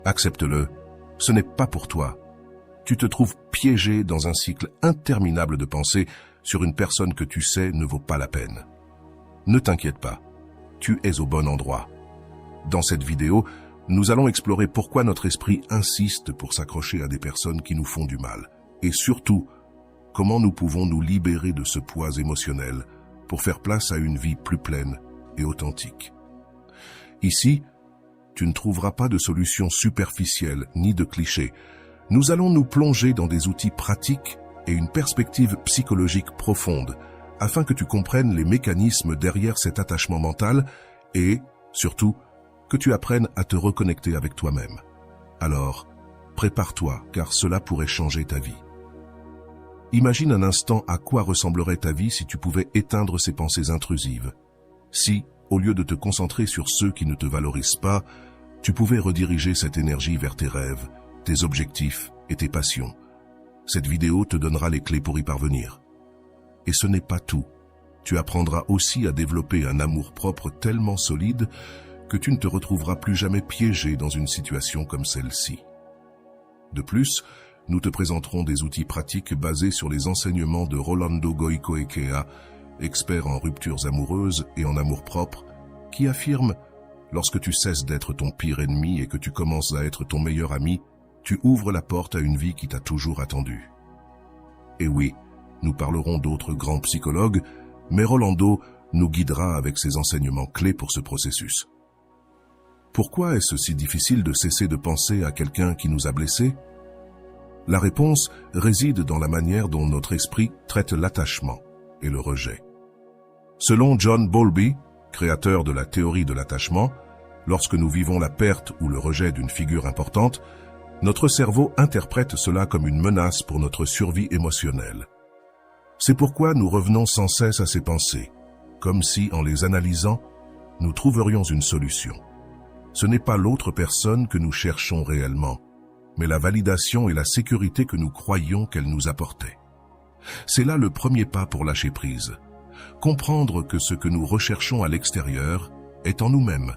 Accepte-le, ce n'est pas pour toi. Tu te trouves piégé dans un cycle interminable de pensées sur une personne que tu sais ne vaut pas la peine. Ne t'inquiète pas, tu es au bon endroit. Dans cette vidéo, nous allons explorer pourquoi notre esprit insiste pour s'accrocher à des personnes qui nous font du mal. Et surtout, comment nous pouvons nous libérer de ce poids émotionnel pour faire place à une vie plus pleine et authentique. Ici, tu ne trouveras pas de solutions superficielles ni de clichés. Nous allons nous plonger dans des outils pratiques et une perspective psychologique profonde afin que tu comprennes les mécanismes derrière cet attachement mental et, surtout, que tu apprennes à te reconnecter avec toi-même. Alors, prépare-toi car cela pourrait changer ta vie. Imagine un instant à quoi ressemblerait ta vie si tu pouvais éteindre ces pensées intrusives. Si, au lieu de te concentrer sur ceux qui ne te valorisent pas, tu pouvais rediriger cette énergie vers tes rêves, tes objectifs et tes passions. Cette vidéo te donnera les clés pour y parvenir. Et ce n'est pas tout. Tu apprendras aussi à développer un amour-propre tellement solide que tu ne te retrouveras plus jamais piégé dans une situation comme celle-ci. De plus, nous te présenterons des outils pratiques basés sur les enseignements de Rolando Goicoechea, expert en ruptures amoureuses et en amour-propre, qui affirme « Lorsque tu cesses d'être ton pire ennemi et que tu commences à être ton meilleur ami, tu ouvres la porte à une vie qui t'a toujours attendu. » Et oui, nous parlerons d'autres grands psychologues, mais Rolando nous guidera avec ses enseignements clés pour ce processus. Pourquoi est-ce si difficile de cesser de penser à quelqu'un qui nous a blessés? La réponse réside dans la manière dont notre esprit traite l'attachement et le rejet. Selon John Bowlby, créateur de la théorie de l'attachement, lorsque nous vivons la perte ou le rejet d'une figure importante, notre cerveau interprète cela comme une menace pour notre survie émotionnelle. C'est pourquoi nous revenons sans cesse à ces pensées, comme si, en les analysant, nous trouverions une solution. Ce n'est pas l'autre personne que nous cherchons réellement, mais la validation et la sécurité que nous croyions qu'elle nous apportait. C'est là le premier pas pour lâcher prise. Comprendre que ce que nous recherchons à l'extérieur est en nous-mêmes.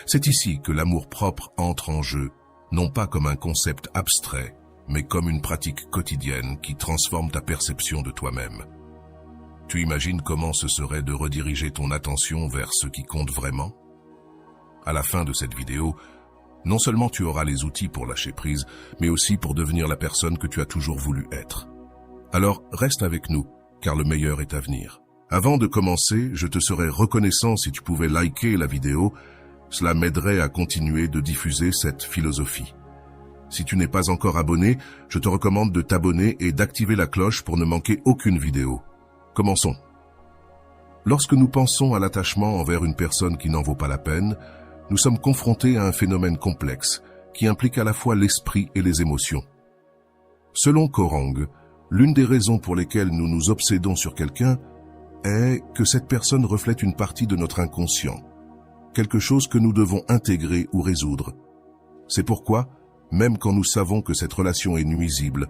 C'est ici que l'amour-propre entre en jeu, non pas comme un concept abstrait, mais comme une pratique quotidienne qui transforme ta perception de toi-même. Tu imagines comment ce serait de rediriger ton attention vers ce qui compte vraiment? À la fin de cette vidéo, non seulement tu auras les outils pour lâcher prise, mais aussi pour devenir la personne que tu as toujours voulu être. Alors, reste avec nous, car le meilleur est à venir. Avant de commencer, je te serais reconnaissant si tu pouvais liker la vidéo. Cela m'aiderait à continuer de diffuser cette philosophie. Si tu n'es pas encore abonné, je te recommande de t'abonner et d'activer la cloche pour ne manquer aucune vidéo. Commençons. Lorsque nous pensons à l'attachement envers une personne qui n'en vaut pas la peine, nous sommes confrontés à un phénomène complexe qui implique à la fois l'esprit et les émotions. Selon Korang, l'une des raisons pour lesquelles nous nous obsédons sur quelqu'un est que cette personne reflète une partie de notre inconscient, quelque chose que nous devons intégrer ou résoudre. C'est pourquoi, même quand nous savons que cette relation est nuisible,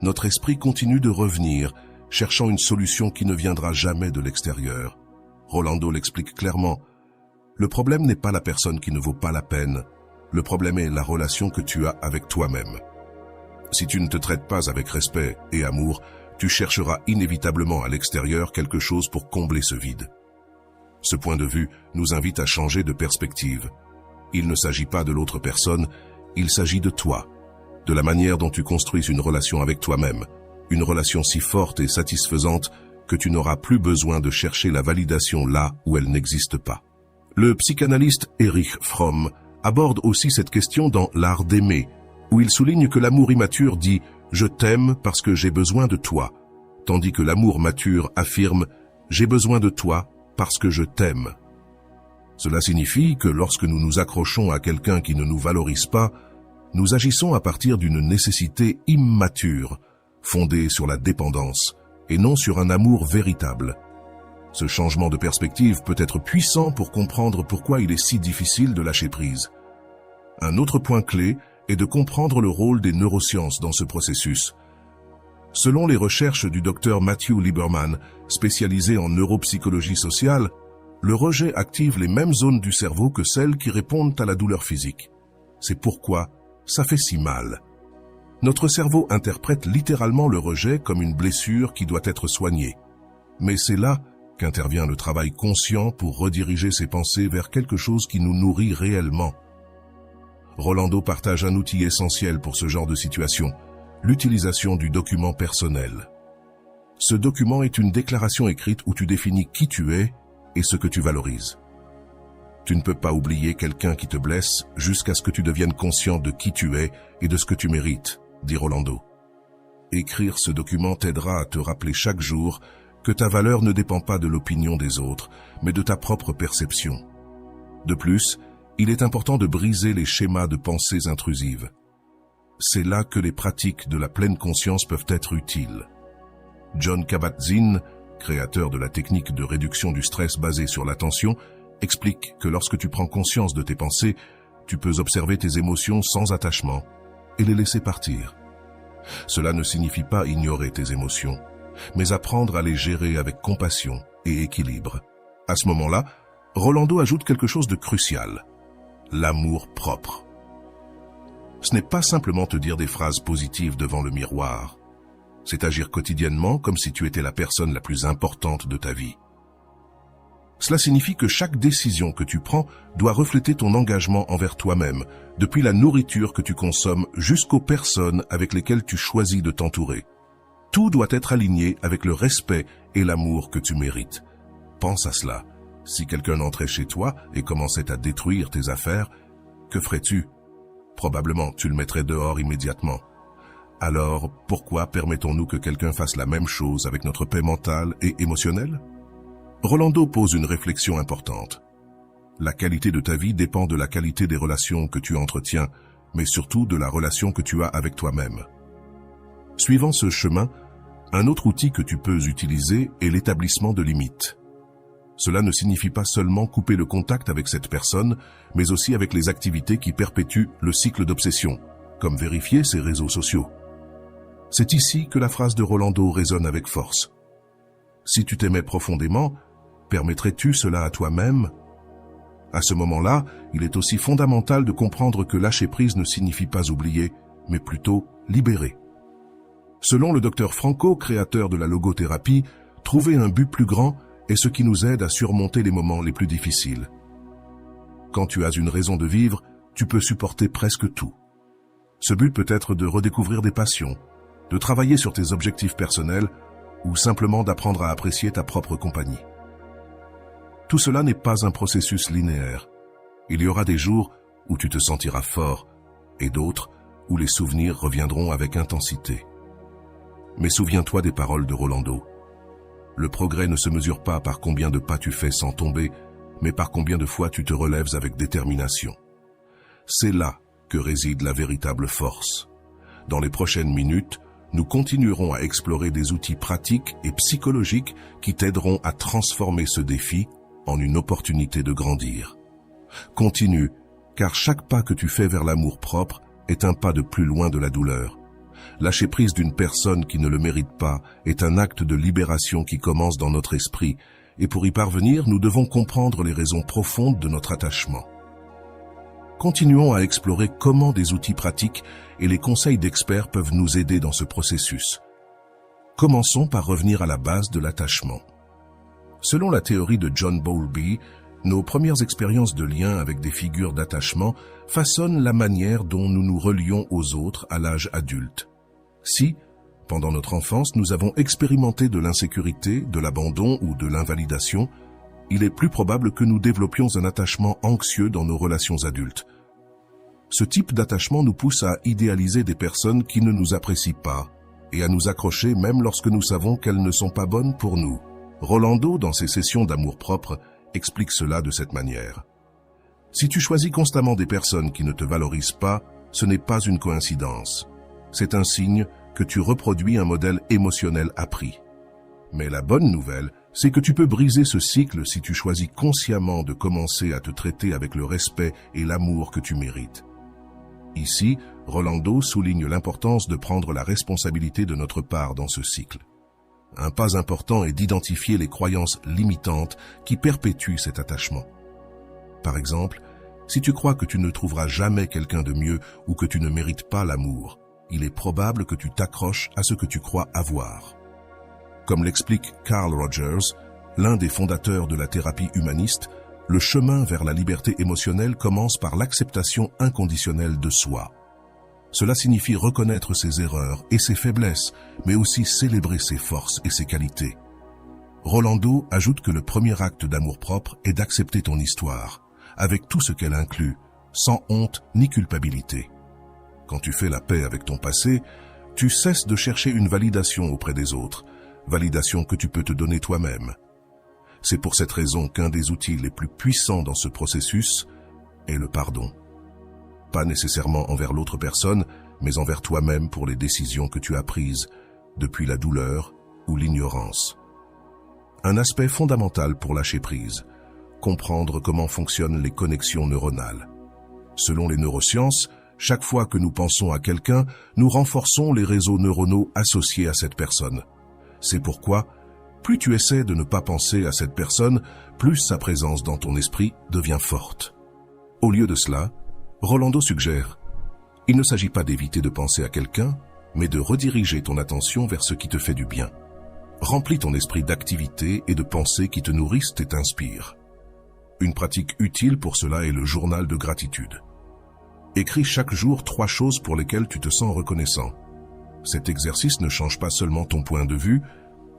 notre esprit continue de revenir, cherchant une solution qui ne viendra jamais de l'extérieur. Rolando l'explique clairement. Le problème n'est pas la personne qui ne vaut pas la peine. Le problème est la relation que tu as avec toi-même. Si tu ne te traites pas avec respect et amour, tu chercheras inévitablement à l'extérieur quelque chose pour combler ce vide. Ce point de vue nous invite à changer de perspective. Il ne s'agit pas de l'autre personne, il s'agit de toi, de la manière dont tu construis une relation avec toi-même, une relation si forte et satisfaisante que tu n'auras plus besoin de chercher la validation là où elle n'existe pas. Le psychanalyste Erich Fromm aborde aussi cette question dans L'art d'aimer, où il souligne que l'amour immature dit « je t'aime parce que j'ai besoin de toi », tandis que l'amour mature affirme « j'ai besoin de toi parce que je t'aime ». Cela signifie que lorsque nous nous accrochons à quelqu'un qui ne nous valorise pas, nous agissons à partir d'une nécessité immature, fondée sur la dépendance, et non sur un amour véritable. Ce changement de perspective peut être puissant pour comprendre pourquoi il est si difficile de lâcher prise. Un autre point clé est de comprendre le rôle des neurosciences dans ce processus. Selon les recherches du Dr Matthew Lieberman, spécialisé en neuropsychologie sociale, le rejet active les mêmes zones du cerveau que celles qui répondent à la douleur physique. c'est pourquoi ça fait si mal. Notre cerveau interprète littéralement le rejet comme une blessure qui doit être soignée. Mais c'est là qu'intervient le travail conscient pour rediriger ses pensées vers quelque chose qui nous nourrit réellement. Rolando partage un outil essentiel pour ce genre de situation, l'utilisation du document personnel. Ce document est une déclaration écrite où tu définis qui tu es et ce que tu valorises. Tu ne peux pas oublier quelqu'un qui te blesse jusqu'à ce que tu deviennes conscient de qui tu es et de ce que tu mérites, dit Rolando. Écrire ce document t'aidera à te rappeler chaque jour que ta valeur ne dépend pas de l'opinion des autres, mais de ta propre perception. De plus, il est important de briser les schémas de pensées intrusives. C'est là que les pratiques de la pleine conscience peuvent être utiles. Jon Kabat-Zinn, créateur de la technique de réduction du stress basée sur l'attention, explique que lorsque tu prends conscience de tes pensées, tu peux observer tes émotions sans attachement et les laisser partir. Cela ne signifie pas ignorer tes émotions, mais apprendre à les gérer avec compassion et équilibre. À ce moment-là, Rolando ajoute quelque chose de crucial, l'amour propre. Ce n'est pas simplement te dire des phrases positives devant le miroir, c'est agir quotidiennement comme si tu étais la personne la plus importante de ta vie. Cela signifie que chaque décision que tu prends doit refléter ton engagement envers toi-même, depuis la nourriture que tu consommes jusqu'aux personnes avec lesquelles tu choisis de t'entourer. Tout doit être aligné avec le respect et l'amour que tu mérites. Pense à cela. Si quelqu'un entrait chez toi et commençait à détruire tes affaires, que ferais-tu? Probablement, tu le mettrais dehors immédiatement. Alors, pourquoi permettons-nous que quelqu'un fasse la même chose avec notre paix mentale et émotionnelle? Rolando pose une réflexion importante. La qualité de ta vie dépend de la qualité des relations que tu entretiens, mais surtout de la relation que tu as avec toi-même. Suivant ce chemin, un autre outil que tu peux utiliser est l'établissement de limites. Cela ne signifie pas seulement couper le contact avec cette personne, mais aussi avec les activités qui perpétuent le cycle d'obsession, comme vérifier ses réseaux sociaux. C'est ici que la phrase de Rolando résonne avec force. Si tu t'aimais profondément, permettrais-tu cela à toi-même? À ce moment-là, il est aussi fondamental de comprendre que lâcher prise ne signifie pas oublier, mais plutôt libérer. Selon le docteur Franco, créateur de la logothérapie, trouver un but plus grand est ce qui nous aide à surmonter les moments les plus difficiles. Quand tu as une raison de vivre, tu peux supporter presque tout. Ce but peut être de redécouvrir des passions, de travailler sur tes objectifs personnels ou simplement d'apprendre à apprécier ta propre compagnie. Tout cela n'est pas un processus linéaire. Il y aura des jours où tu te sentiras fort et d'autres où les souvenirs reviendront avec intensité. Mais souviens-toi des paroles de Rolando. Le progrès ne se mesure pas par combien de pas tu fais sans tomber, mais par combien de fois tu te relèves avec détermination. C'est là que réside la véritable force. Dans les prochaines minutes, nous continuerons à explorer des outils pratiques et psychologiques qui t'aideront à transformer ce défi en une opportunité de grandir. Continue, car chaque pas que tu fais vers l'amour propre est un pas de plus loin de la douleur. Lâcher prise d'une personne qui ne le mérite pas est un acte de libération qui commence dans notre esprit, et pour y parvenir, nous devons comprendre les raisons profondes de notre attachement. Continuons à explorer comment des outils pratiques et les conseils d'experts peuvent nous aider dans ce processus. Commençons par revenir à la base de l'attachement. Selon la théorie de John Bowlby, nos premières expériences de lien avec des figures d'attachement façonnent la manière dont nous nous relions aux autres à l'âge adulte. Si, pendant notre enfance, nous avons expérimenté de l'insécurité, de l'abandon ou de l'invalidation, il est plus probable que nous développions un attachement anxieux dans nos relations adultes. Ce type d'attachement nous pousse à idéaliser des personnes qui ne nous apprécient pas et à nous accrocher même lorsque nous savons qu'elles ne sont pas bonnes pour nous. Rolando, dans ses sessions d'amour-propre, explique cela de cette manière. Si tu choisis constamment des personnes qui ne te valorisent pas, ce n'est pas une coïncidence. C'est un signe que tu reproduis un modèle émotionnel appris. Mais la bonne nouvelle, c'est que tu peux briser ce cycle si tu choisis consciemment de commencer à te traiter avec le respect et l'amour que tu mérites. Ici, Rolando souligne l'importance de prendre la responsabilité de notre part dans ce cycle. Un pas important est d'identifier les croyances limitantes qui perpétuent cet attachement. Par exemple, Si tu crois que tu ne trouveras jamais quelqu'un de mieux ou que tu ne mérites pas l'amour, il est probable que tu t'accroches à ce que tu crois avoir. Comme l'explique Carl Rogers, l'un des fondateurs de la thérapie humaniste, le chemin vers la liberté émotionnelle commence par l'acceptation inconditionnelle de soi. Cela signifie reconnaître ses erreurs et ses faiblesses, mais aussi célébrer ses forces et ses qualités. Rolando ajoute que le premier acte d'amour-propre est d'accepter ton histoire, avec tout ce qu'elle inclut, sans honte ni culpabilité. Quand tu fais la paix avec ton passé, tu cesses de chercher une validation auprès des autres, validation que tu peux te donner toi-même. C'est pour cette raison qu'un des outils les plus puissants dans ce processus est le pardon. Pas nécessairement envers l'autre personne, mais envers toi-même pour les décisions que tu as prises, depuis la douleur ou l'ignorance. Un aspect fondamental pour lâcher prise, comprendre comment fonctionnent les connexions neuronales. Selon les neurosciences, chaque fois que nous pensons à quelqu'un, nous renforçons les réseaux neuronaux associés à cette personne. C'est pourquoi, plus tu essaies de ne pas penser à cette personne, plus sa présence dans ton esprit devient forte. Au lieu de cela, Rolando suggère, il ne s'agit pas d'éviter de penser à quelqu'un, mais de rediriger ton attention vers ce qui te fait du bien. Remplis ton esprit d'activités et de pensées qui te nourrissent et t'inspirent. Une pratique utile pour cela est le journal de gratitude. Écris chaque jour 3 choses pour lesquelles tu te sens reconnaissant. Cet exercice ne change pas seulement ton point de vue,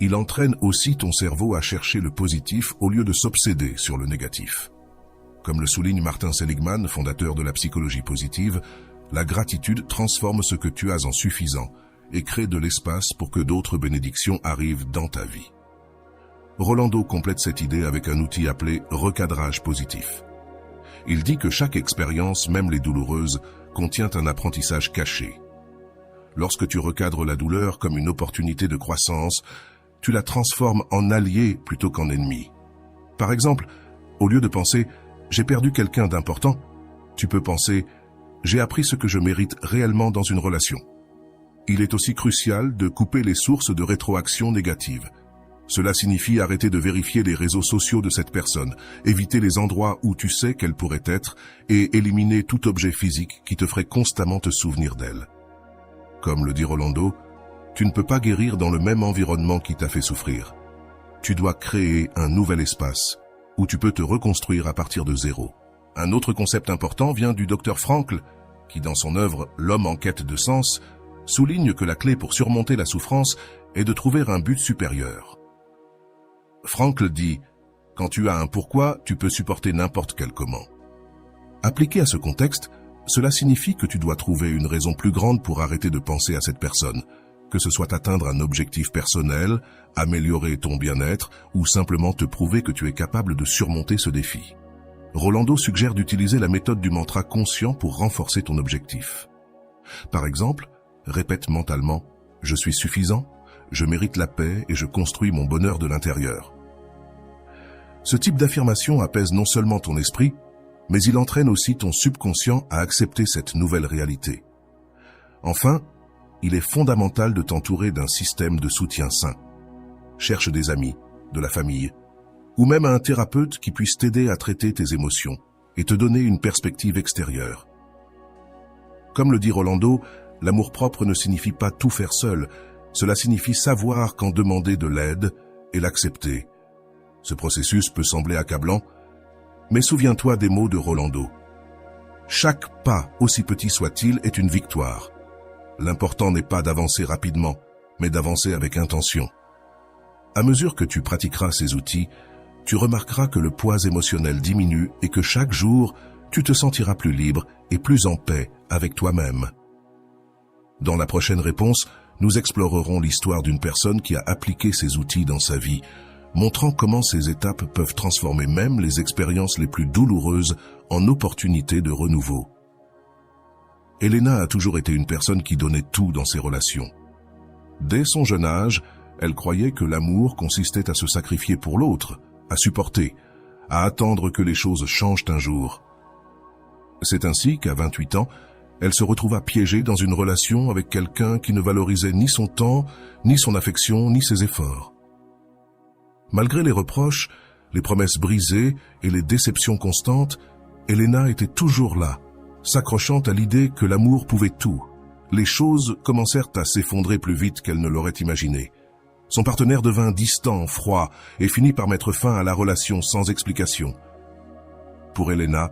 il entraîne aussi ton cerveau à chercher le positif au lieu de s'obséder sur le négatif. Comme le souligne Martin Seligman, fondateur de la psychologie positive, la gratitude transforme ce que tu as en suffisant et crée de l'espace pour que d'autres bénédictions arrivent dans ta vie. Rolando complète cette idée avec un outil appelé recadrage positif. Il dit que chaque expérience, même les douloureuses, contient un apprentissage caché. Lorsque tu recadres la douleur comme une opportunité de croissance, tu la transformes en allié plutôt qu'en ennemi. Par exemple, au lieu de penser « j'ai perdu quelqu'un d'important », tu peux penser « j'ai appris ce que je mérite réellement dans une relation ». Il est aussi crucial de couper les sources de rétroaction négative. Cela signifie arrêter de vérifier les réseaux sociaux de cette personne, éviter les endroits où tu sais qu'elle pourrait être et éliminer tout objet physique qui te ferait constamment te souvenir d'elle. Comme le dit Rolando, tu ne peux pas guérir dans le même environnement qui t'a fait souffrir. Tu dois créer un nouvel espace où tu peux te reconstruire à partir de zéro. Un autre concept important vient du Dr Frankl, qui dans son œuvre « L'homme en quête de sens » souligne que la clé pour surmonter la souffrance est de trouver un but supérieur. Frankl dit « Quand tu as un pourquoi, tu peux supporter n'importe quel comment ». Appliqué à ce contexte, cela signifie que tu dois trouver une raison plus grande pour arrêter de penser à cette personne, que ce soit atteindre un objectif personnel, améliorer ton bien-être ou simplement te prouver que tu es capable de surmonter ce défi. Rolando suggère d'utiliser la méthode du mantra conscient pour renforcer ton objectif. Par exemple, répète mentalement « Je suis suffisant, je mérite la paix et je construis mon bonheur de l'intérieur ». Ce type d'affirmation apaise non seulement ton esprit, mais il entraîne aussi ton subconscient à accepter cette nouvelle réalité. Enfin, il est fondamental de t'entourer d'un système de soutien sain. Cherche des amis, de la famille, ou même un thérapeute qui puisse t'aider à traiter tes émotions et te donner une perspective extérieure. Comme le dit Rolando, l'amour-propre ne signifie pas tout faire seul, cela signifie savoir quand demander de l'aide et l'accepter. Ce processus peut sembler accablant, mais souviens-toi des mots de Rolando. Chaque pas, aussi petit soit-il, est une victoire. L'important n'est pas d'avancer rapidement, mais d'avancer avec intention. À mesure que tu pratiqueras ces outils, tu remarqueras que le poids émotionnel diminue et que chaque jour, tu te sentiras plus libre et plus en paix avec toi-même. Dans la prochaine réponse, nous explorerons l'histoire d'une personne qui a appliqué ces outils dans sa vie, montrant comment ces étapes peuvent transformer même les expériences les plus douloureuses en opportunités de renouveau. Elena a toujours été une personne qui donnait tout dans ses relations. Dès son jeune âge, elle croyait que l'amour consistait à se sacrifier pour l'autre, à supporter, à attendre que les choses changent un jour. C'est ainsi qu'à 28 ans, elle se retrouva piégée dans une relation avec quelqu'un qui ne valorisait ni son temps, ni son affection, ni ses efforts. Malgré les reproches, les promesses brisées et les déceptions constantes, Elena était toujours là, s'accrochant à l'idée que l'amour pouvait tout. Les choses commencèrent à s'effondrer plus vite qu'elle ne l'aurait imaginé. Son partenaire devint distant, froid, et finit par mettre fin à la relation sans explication. Pour Elena,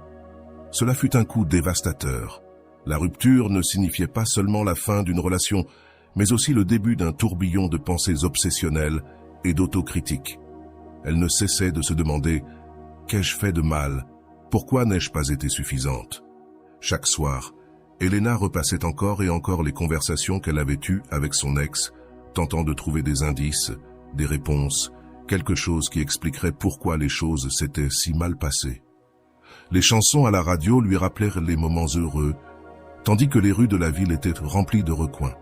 cela fut un coup dévastateur. La rupture ne signifiait pas seulement la fin d'une relation, mais aussi le début d'un tourbillon de pensées obsessionnelles et d'autocritique. Elle ne cessait de se demander « Qu'ai-je fait de mal ? Pourquoi n'ai-je pas été suffisante ?» Chaque soir, Elena repassait encore et encore les conversations qu'elle avait eues avec son ex, tentant de trouver des indices, des réponses, quelque chose qui expliquerait pourquoi les choses s'étaient si mal passées. Les chansons à la radio lui rappelèrent les moments heureux, tandis que les rues de la ville étaient remplies de recoins.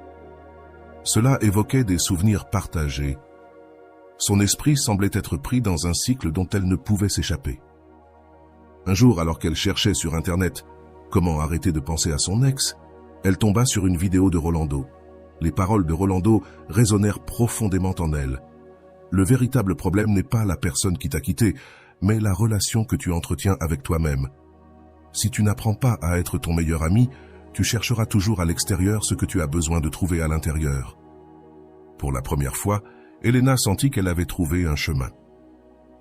Cela évoquait des souvenirs partagés. Son esprit semblait être pris dans un cycle dont elle ne pouvait s'échapper. Un jour, alors qu'elle cherchait sur Internet comment arrêter de penser à son ex, elle tomba sur une vidéo de Rolando. Les paroles de Rolando résonnèrent profondément en elle. Le véritable problème n'est pas la personne qui t'a quitté, mais la relation que tu entretiens avec toi-même. Si tu n'apprends pas à être ton meilleur ami, tu chercheras toujours à l'extérieur ce que tu as besoin de trouver à l'intérieur. Pour la première fois, Elena sentit qu'elle avait trouvé un chemin.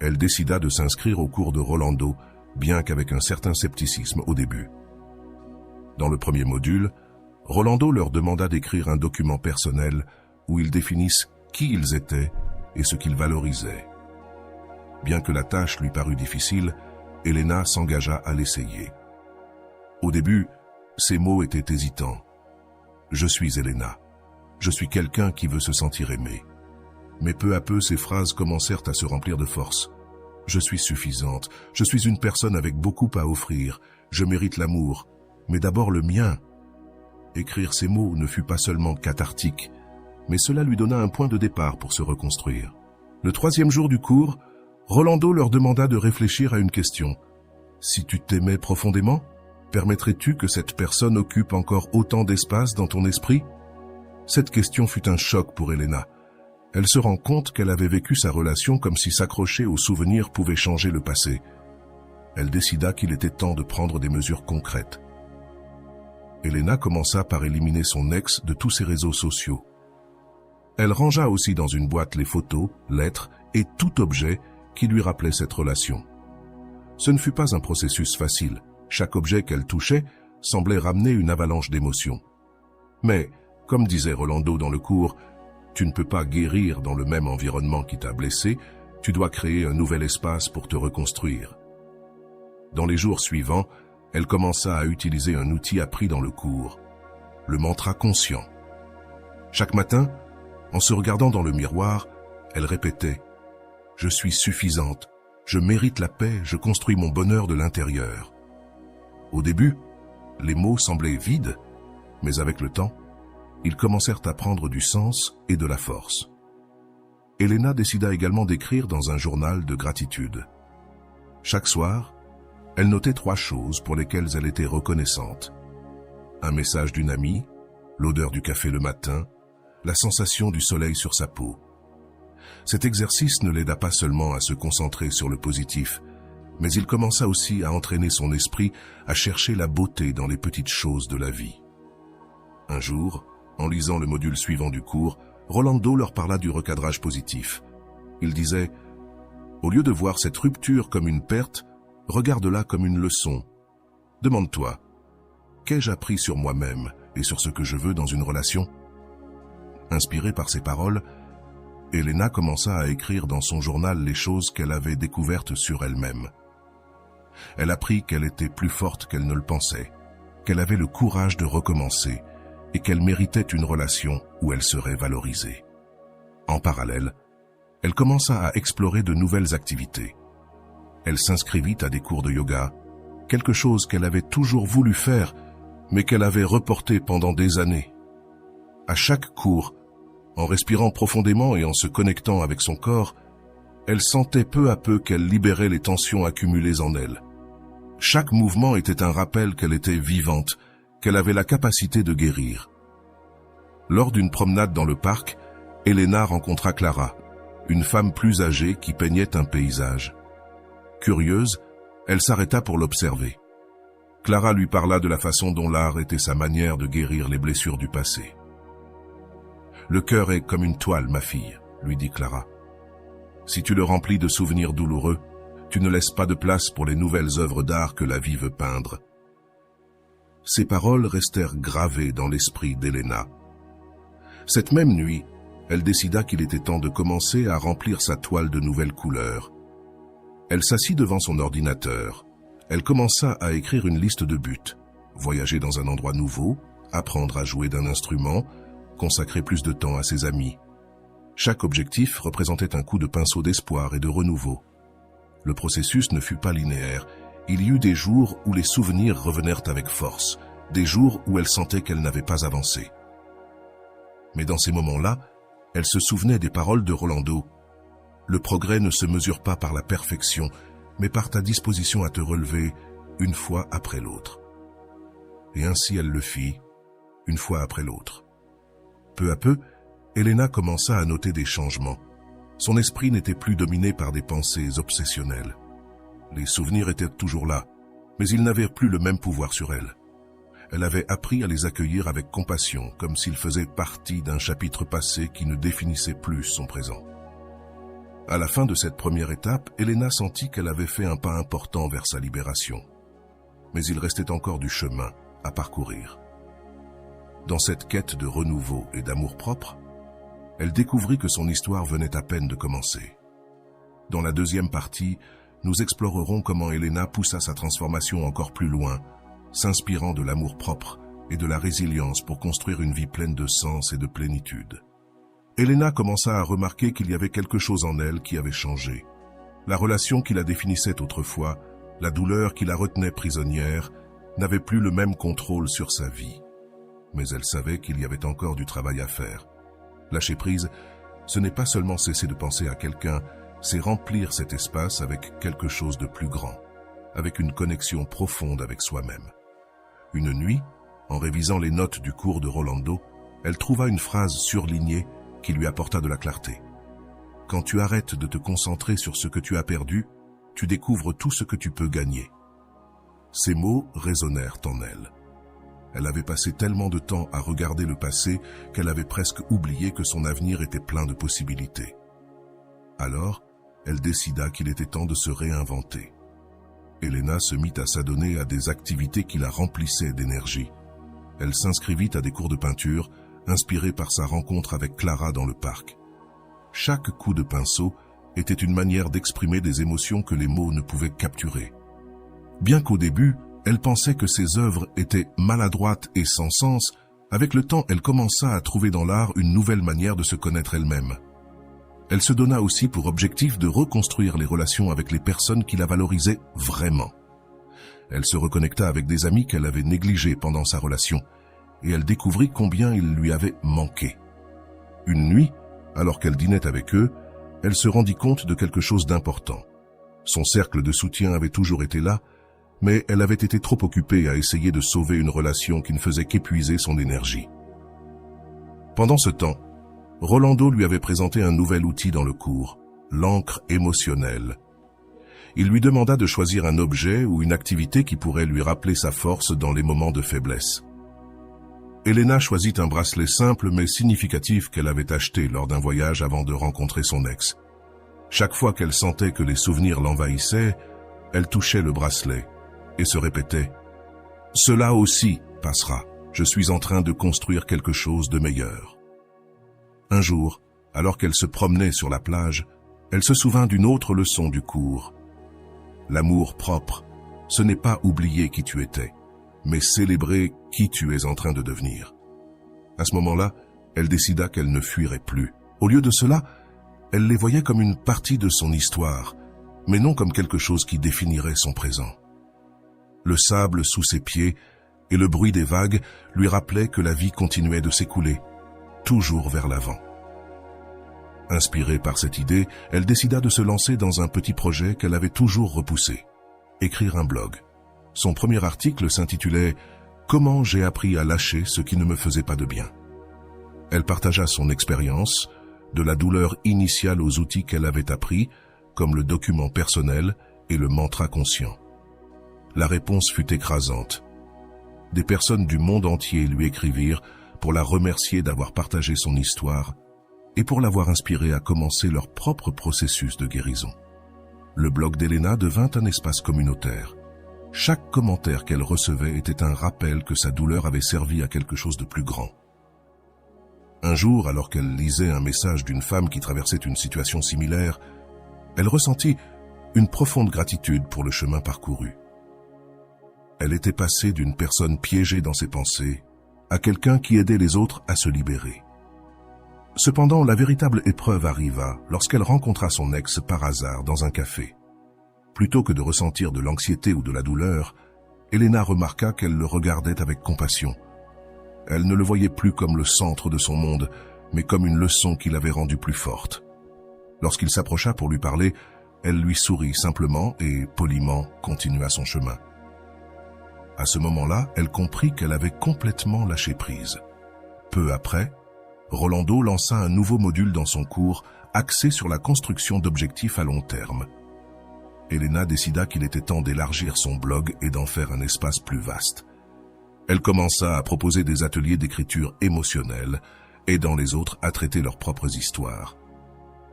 Elle décida de s'inscrire au cours de Rolando, bien qu'avec un certain scepticisme au début. Dans le premier module, Rolando leur demanda d'écrire un document personnel où ils définissent qui ils étaient et ce qu'ils valorisaient. Bien que la tâche lui parût difficile, Elena s'engagea à l'essayer. Au début, ses mots étaient hésitants. « Je suis Elena. Je suis quelqu'un qui veut se sentir aimé. » Mais peu à peu, ses phrases commencèrent à se remplir de force. « Je suis suffisante. Je suis une personne avec beaucoup à offrir. Je mérite l'amour. Mais d'abord le mien. » Écrire ces mots ne fut pas seulement cathartique, mais cela lui donna un point de départ pour se reconstruire. Le troisième jour du cours, Rolando leur demanda de réfléchir à une question. Si tu t'aimais profondément, permettrais-tu que cette personne occupe encore autant d'espace dans ton esprit? Cette question fut un choc pour Elena. Elle se rend compte qu'elle avait vécu sa relation comme si s'accrocher aux souvenirs pouvait changer le passé. Elle décida qu'il était temps de prendre des mesures concrètes. Elena commença par éliminer son ex de tous ses réseaux sociaux. Elle rangea aussi dans une boîte les photos, lettres et tout objet qui lui rappelait cette relation. Ce ne fut pas un processus facile. Chaque objet qu'elle touchait semblait ramener une avalanche d'émotions. Mais, comme disait Rolando dans le cours, tu ne peux pas guérir dans le même environnement qui t'a blessé, tu dois créer un nouvel espace pour te reconstruire. Dans les jours suivants, elle commença à utiliser un outil appris dans le cours, le mantra conscient. Chaque matin, en se regardant dans le miroir, elle répétait « Je suis suffisante, je mérite la paix, je construis mon bonheur de l'intérieur. » Au début, les mots semblaient vides, mais avec le temps, ils commencèrent à prendre du sens et de la force. Elena décida également d'écrire dans un journal de gratitude. Chaque soir, elle notait 3 choses pour lesquelles elle était reconnaissante. Un message d'une amie, l'odeur du café le matin, la sensation du soleil sur sa peau. Cet exercice ne l'aida pas seulement à se concentrer sur le positif, mais il commença aussi à entraîner son esprit à chercher la beauté dans les petites choses de la vie. Un jour, en lisant le module suivant du cours, Rolando leur parla du recadrage positif. Il disait « Au lieu de voir cette rupture comme une perte, regarde-la comme une leçon. Demande-toi, qu'ai-je appris sur moi-même et sur ce que je veux dans une relation ?» Inspirée par ces paroles, Elena commença à écrire dans son journal les choses qu'elle avait découvertes sur elle-même. Elle apprit qu'elle était plus forte qu'elle ne le pensait, qu'elle avait le courage de recommencer et qu'elle méritait une relation où elle serait valorisée. En parallèle, elle commença à explorer de nouvelles activités. Elle s'inscrivit à des cours de yoga, quelque chose qu'elle avait toujours voulu faire, mais qu'elle avait reporté pendant des années. À chaque cours, en respirant profondément et en se connectant avec son corps, elle sentait peu à peu qu'elle libérait les tensions accumulées en elle. Chaque mouvement était un rappel qu'elle était vivante, qu'elle avait la capacité de guérir. Lors d'une promenade dans le parc, Elena rencontra Clara, une femme plus âgée qui peignait un paysage. Curieuse, elle s'arrêta pour l'observer. Clara lui parla de la façon dont l'art était sa manière de guérir les blessures du passé. « Le cœur est comme une toile, ma fille, » lui dit Clara. « Si tu le remplis de souvenirs douloureux, tu ne laisses pas de place pour les nouvelles œuvres d'art que la vie veut peindre. » Ces paroles restèrent gravées dans l'esprit d'Elena. Cette même nuit, elle décida qu'il était temps de commencer à remplir sa toile de nouvelles couleurs. Elle s'assit devant son ordinateur. Elle commença à écrire une liste de buts. Voyager dans un endroit nouveau, apprendre à jouer d'un instrument, consacrer plus de temps à ses amis. Chaque objectif représentait un coup de pinceau d'espoir et de renouveau. Le processus ne fut pas linéaire. Il y eut des jours où les souvenirs revenèrent avec force, des jours où elle sentait qu'elle n'avait pas avancé. Mais dans ces moments-là, elle se souvenait des paroles de Rolando. « Le progrès ne se mesure pas par la perfection, mais par ta disposition à te relever une fois après l'autre. » Et ainsi elle le fit, une fois après l'autre. Peu à peu, Elena commença à noter des changements. Son esprit n'était plus dominé par des pensées obsessionnelles. Les souvenirs étaient toujours là, mais ils n'avaient plus le même pouvoir sur elle. Elle avait appris à les accueillir avec compassion, comme s'ils faisaient partie d'un chapitre passé qui ne définissait plus son présent. À la fin de cette première étape, Elena sentit qu'elle avait fait un pas important vers sa libération. Mais il restait encore du chemin à parcourir. Dans cette quête de renouveau et d'amour-propre, elle découvrit que son histoire venait à peine de commencer. Dans la deuxième partie, nous explorerons comment Elena poussa sa transformation encore plus loin, s'inspirant de l'amour-propre et de la résilience pour construire une vie pleine de sens et de plénitude. Elena commença à remarquer qu'il y avait quelque chose en elle qui avait changé. La relation qui la définissait autrefois, la douleur qui la retenait prisonnière, n'avait plus le même contrôle sur sa vie. Mais elle savait qu'il y avait encore du travail à faire. Lâcher prise, ce n'est pas seulement cesser de penser à quelqu'un, c'est remplir cet espace avec quelque chose de plus grand, avec une connexion profonde avec soi-même. Une nuit, en révisant les notes du cours de Rolando, elle trouva une phrase surlignée qui lui apporta de la clarté. « Quand tu arrêtes de te concentrer sur ce que tu as perdu, tu découvres tout ce que tu peux gagner. » Ces mots résonnèrent en elle. Elle avait passé tellement de temps à regarder le passé qu'elle avait presque oublié que son avenir était plein de possibilités. Alors, elle décida qu'il était temps de se réinventer. Elena se mit à s'adonner à des activités qui la remplissaient d'énergie. Elle s'inscrivit à des cours de peinture, inspirée par sa rencontre avec Clara dans le parc. Chaque coup de pinceau était une manière d'exprimer des émotions que les mots ne pouvaient capturer. Bien qu'au début, elle pensait que ses œuvres étaient maladroites et sans sens, avec le temps, elle commença à trouver dans l'art une nouvelle manière de se connaître elle-même. Elle se donna aussi pour objectif de reconstruire les relations avec les personnes qui la valorisaient vraiment. Elle se reconnecta avec des amis qu'elle avait négligés pendant sa relation, et elle découvrit combien ils lui avaient manqué. Une nuit, alors qu'elle dînait avec eux, elle se rendit compte de quelque chose d'important. Son cercle de soutien avait toujours été là, mais elle avait été trop occupée à essayer de sauver une relation qui ne faisait qu'épuiser son énergie. Pendant ce temps, Rolando lui avait présenté un nouvel outil dans le cours, l'encre émotionnelle. Il lui demanda de choisir un objet ou une activité qui pourrait lui rappeler sa force dans les moments de faiblesse. Elena choisit un bracelet simple mais significatif qu'elle avait acheté lors d'un voyage avant de rencontrer son ex. Chaque fois qu'elle sentait que les souvenirs l'envahissaient, elle touchait le bracelet et se répétait « Cela aussi passera, je suis en train de construire quelque chose de meilleur. » Un jour, alors qu'elle se promenait sur la plage, elle se souvint d'une autre leçon du cours. L'amour propre, ce n'est pas oublier qui tu étais, mais célébrer qui tu es en train de devenir. À ce moment-là, elle décida qu'elle ne fuirait plus. Au lieu de cela, elle les voyait comme une partie de son histoire, mais non comme quelque chose qui définirait son présent. Le sable sous ses pieds et le bruit des vagues lui rappelaient que la vie continuait de s'écouler, toujours vers l'avant. Inspirée par cette idée, elle décida de se lancer dans un petit projet qu'elle avait toujours repoussé, écrire un blog. Son premier article s'intitulait « Comment j'ai appris à lâcher ce qui ne me faisait pas de bien ». Elle partagea son expérience, de la douleur initiale aux outils qu'elle avait appris, comme le document personnel et le mantra conscient. La réponse fut écrasante. Des personnes du monde entier lui écrivirent pour la remercier d'avoir partagé son histoire et pour l'avoir inspirée à commencer leur propre processus de guérison. Le blog d'Elena devint un espace communautaire. Chaque commentaire qu'elle recevait était un rappel que sa douleur avait servi à quelque chose de plus grand. Un jour, alors qu'elle lisait un message d'une femme qui traversait une situation similaire, elle ressentit une profonde gratitude pour le chemin parcouru. Elle était passée d'une personne piégée dans ses pensées à quelqu'un qui aidait les autres à se libérer. Cependant, la véritable épreuve arriva lorsqu'elle rencontra son ex par hasard dans un café. Plutôt que de ressentir de l'anxiété ou de la douleur, Elena remarqua qu'elle le regardait avec compassion. Elle ne le voyait plus comme le centre de son monde, mais comme une leçon qui l'avait rendue plus forte. Lorsqu'il s'approcha pour lui parler, elle lui sourit simplement et, poliment, continua son chemin. À ce moment-là, elle comprit qu'elle avait complètement lâché prise. Peu après, Rolando lança un nouveau module dans son cours axé sur la construction d'objectifs à long terme. Elena décida qu'il était temps d'élargir son blog et d'en faire un espace plus vaste. Elle commença à proposer des ateliers d'écriture émotionnelle, aidant les autres à traiter leurs propres histoires.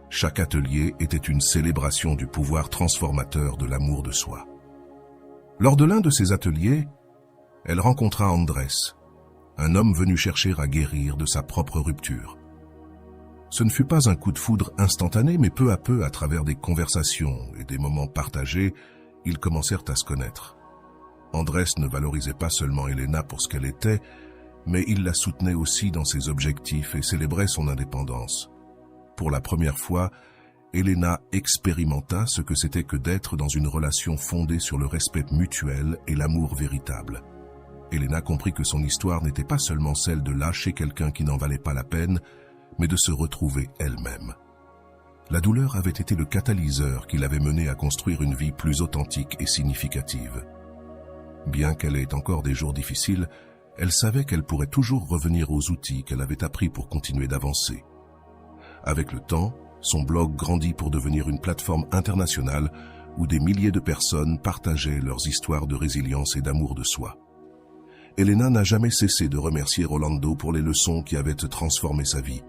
Chaque atelier était une célébration du pouvoir transformateur de l'amour de soi. Lors de l'un de ces ateliers, elle rencontra Andrés, un homme venu chercher à guérir de sa propre rupture. Ce ne fut pas un coup de foudre instantané, mais peu à peu, à travers des conversations et des moments partagés, ils commencèrent à se connaître. Andrés ne valorisait pas seulement Elena pour ce qu'elle était, mais il la soutenait aussi dans ses objectifs et célébrait son indépendance. Pour la première fois, Elena expérimenta ce que c'était que d'être dans une relation fondée sur le respect mutuel et l'amour véritable. Elena comprit que son histoire n'était pas seulement celle de lâcher quelqu'un qui n'en valait pas la peine, mais de se retrouver elle-même. La douleur avait été le catalyseur qui l'avait menée à construire une vie plus authentique et significative. Bien qu'elle ait encore des jours difficiles, elle savait qu'elle pourrait toujours revenir aux outils qu'elle avait appris pour continuer d'avancer. Avec le temps, son blog grandit pour devenir une plateforme internationale où des milliers de personnes partageaient leurs histoires de résilience et d'amour de soi. Elena n'a jamais cessé de remercier Rolando pour les leçons qui avaient transformé sa vie.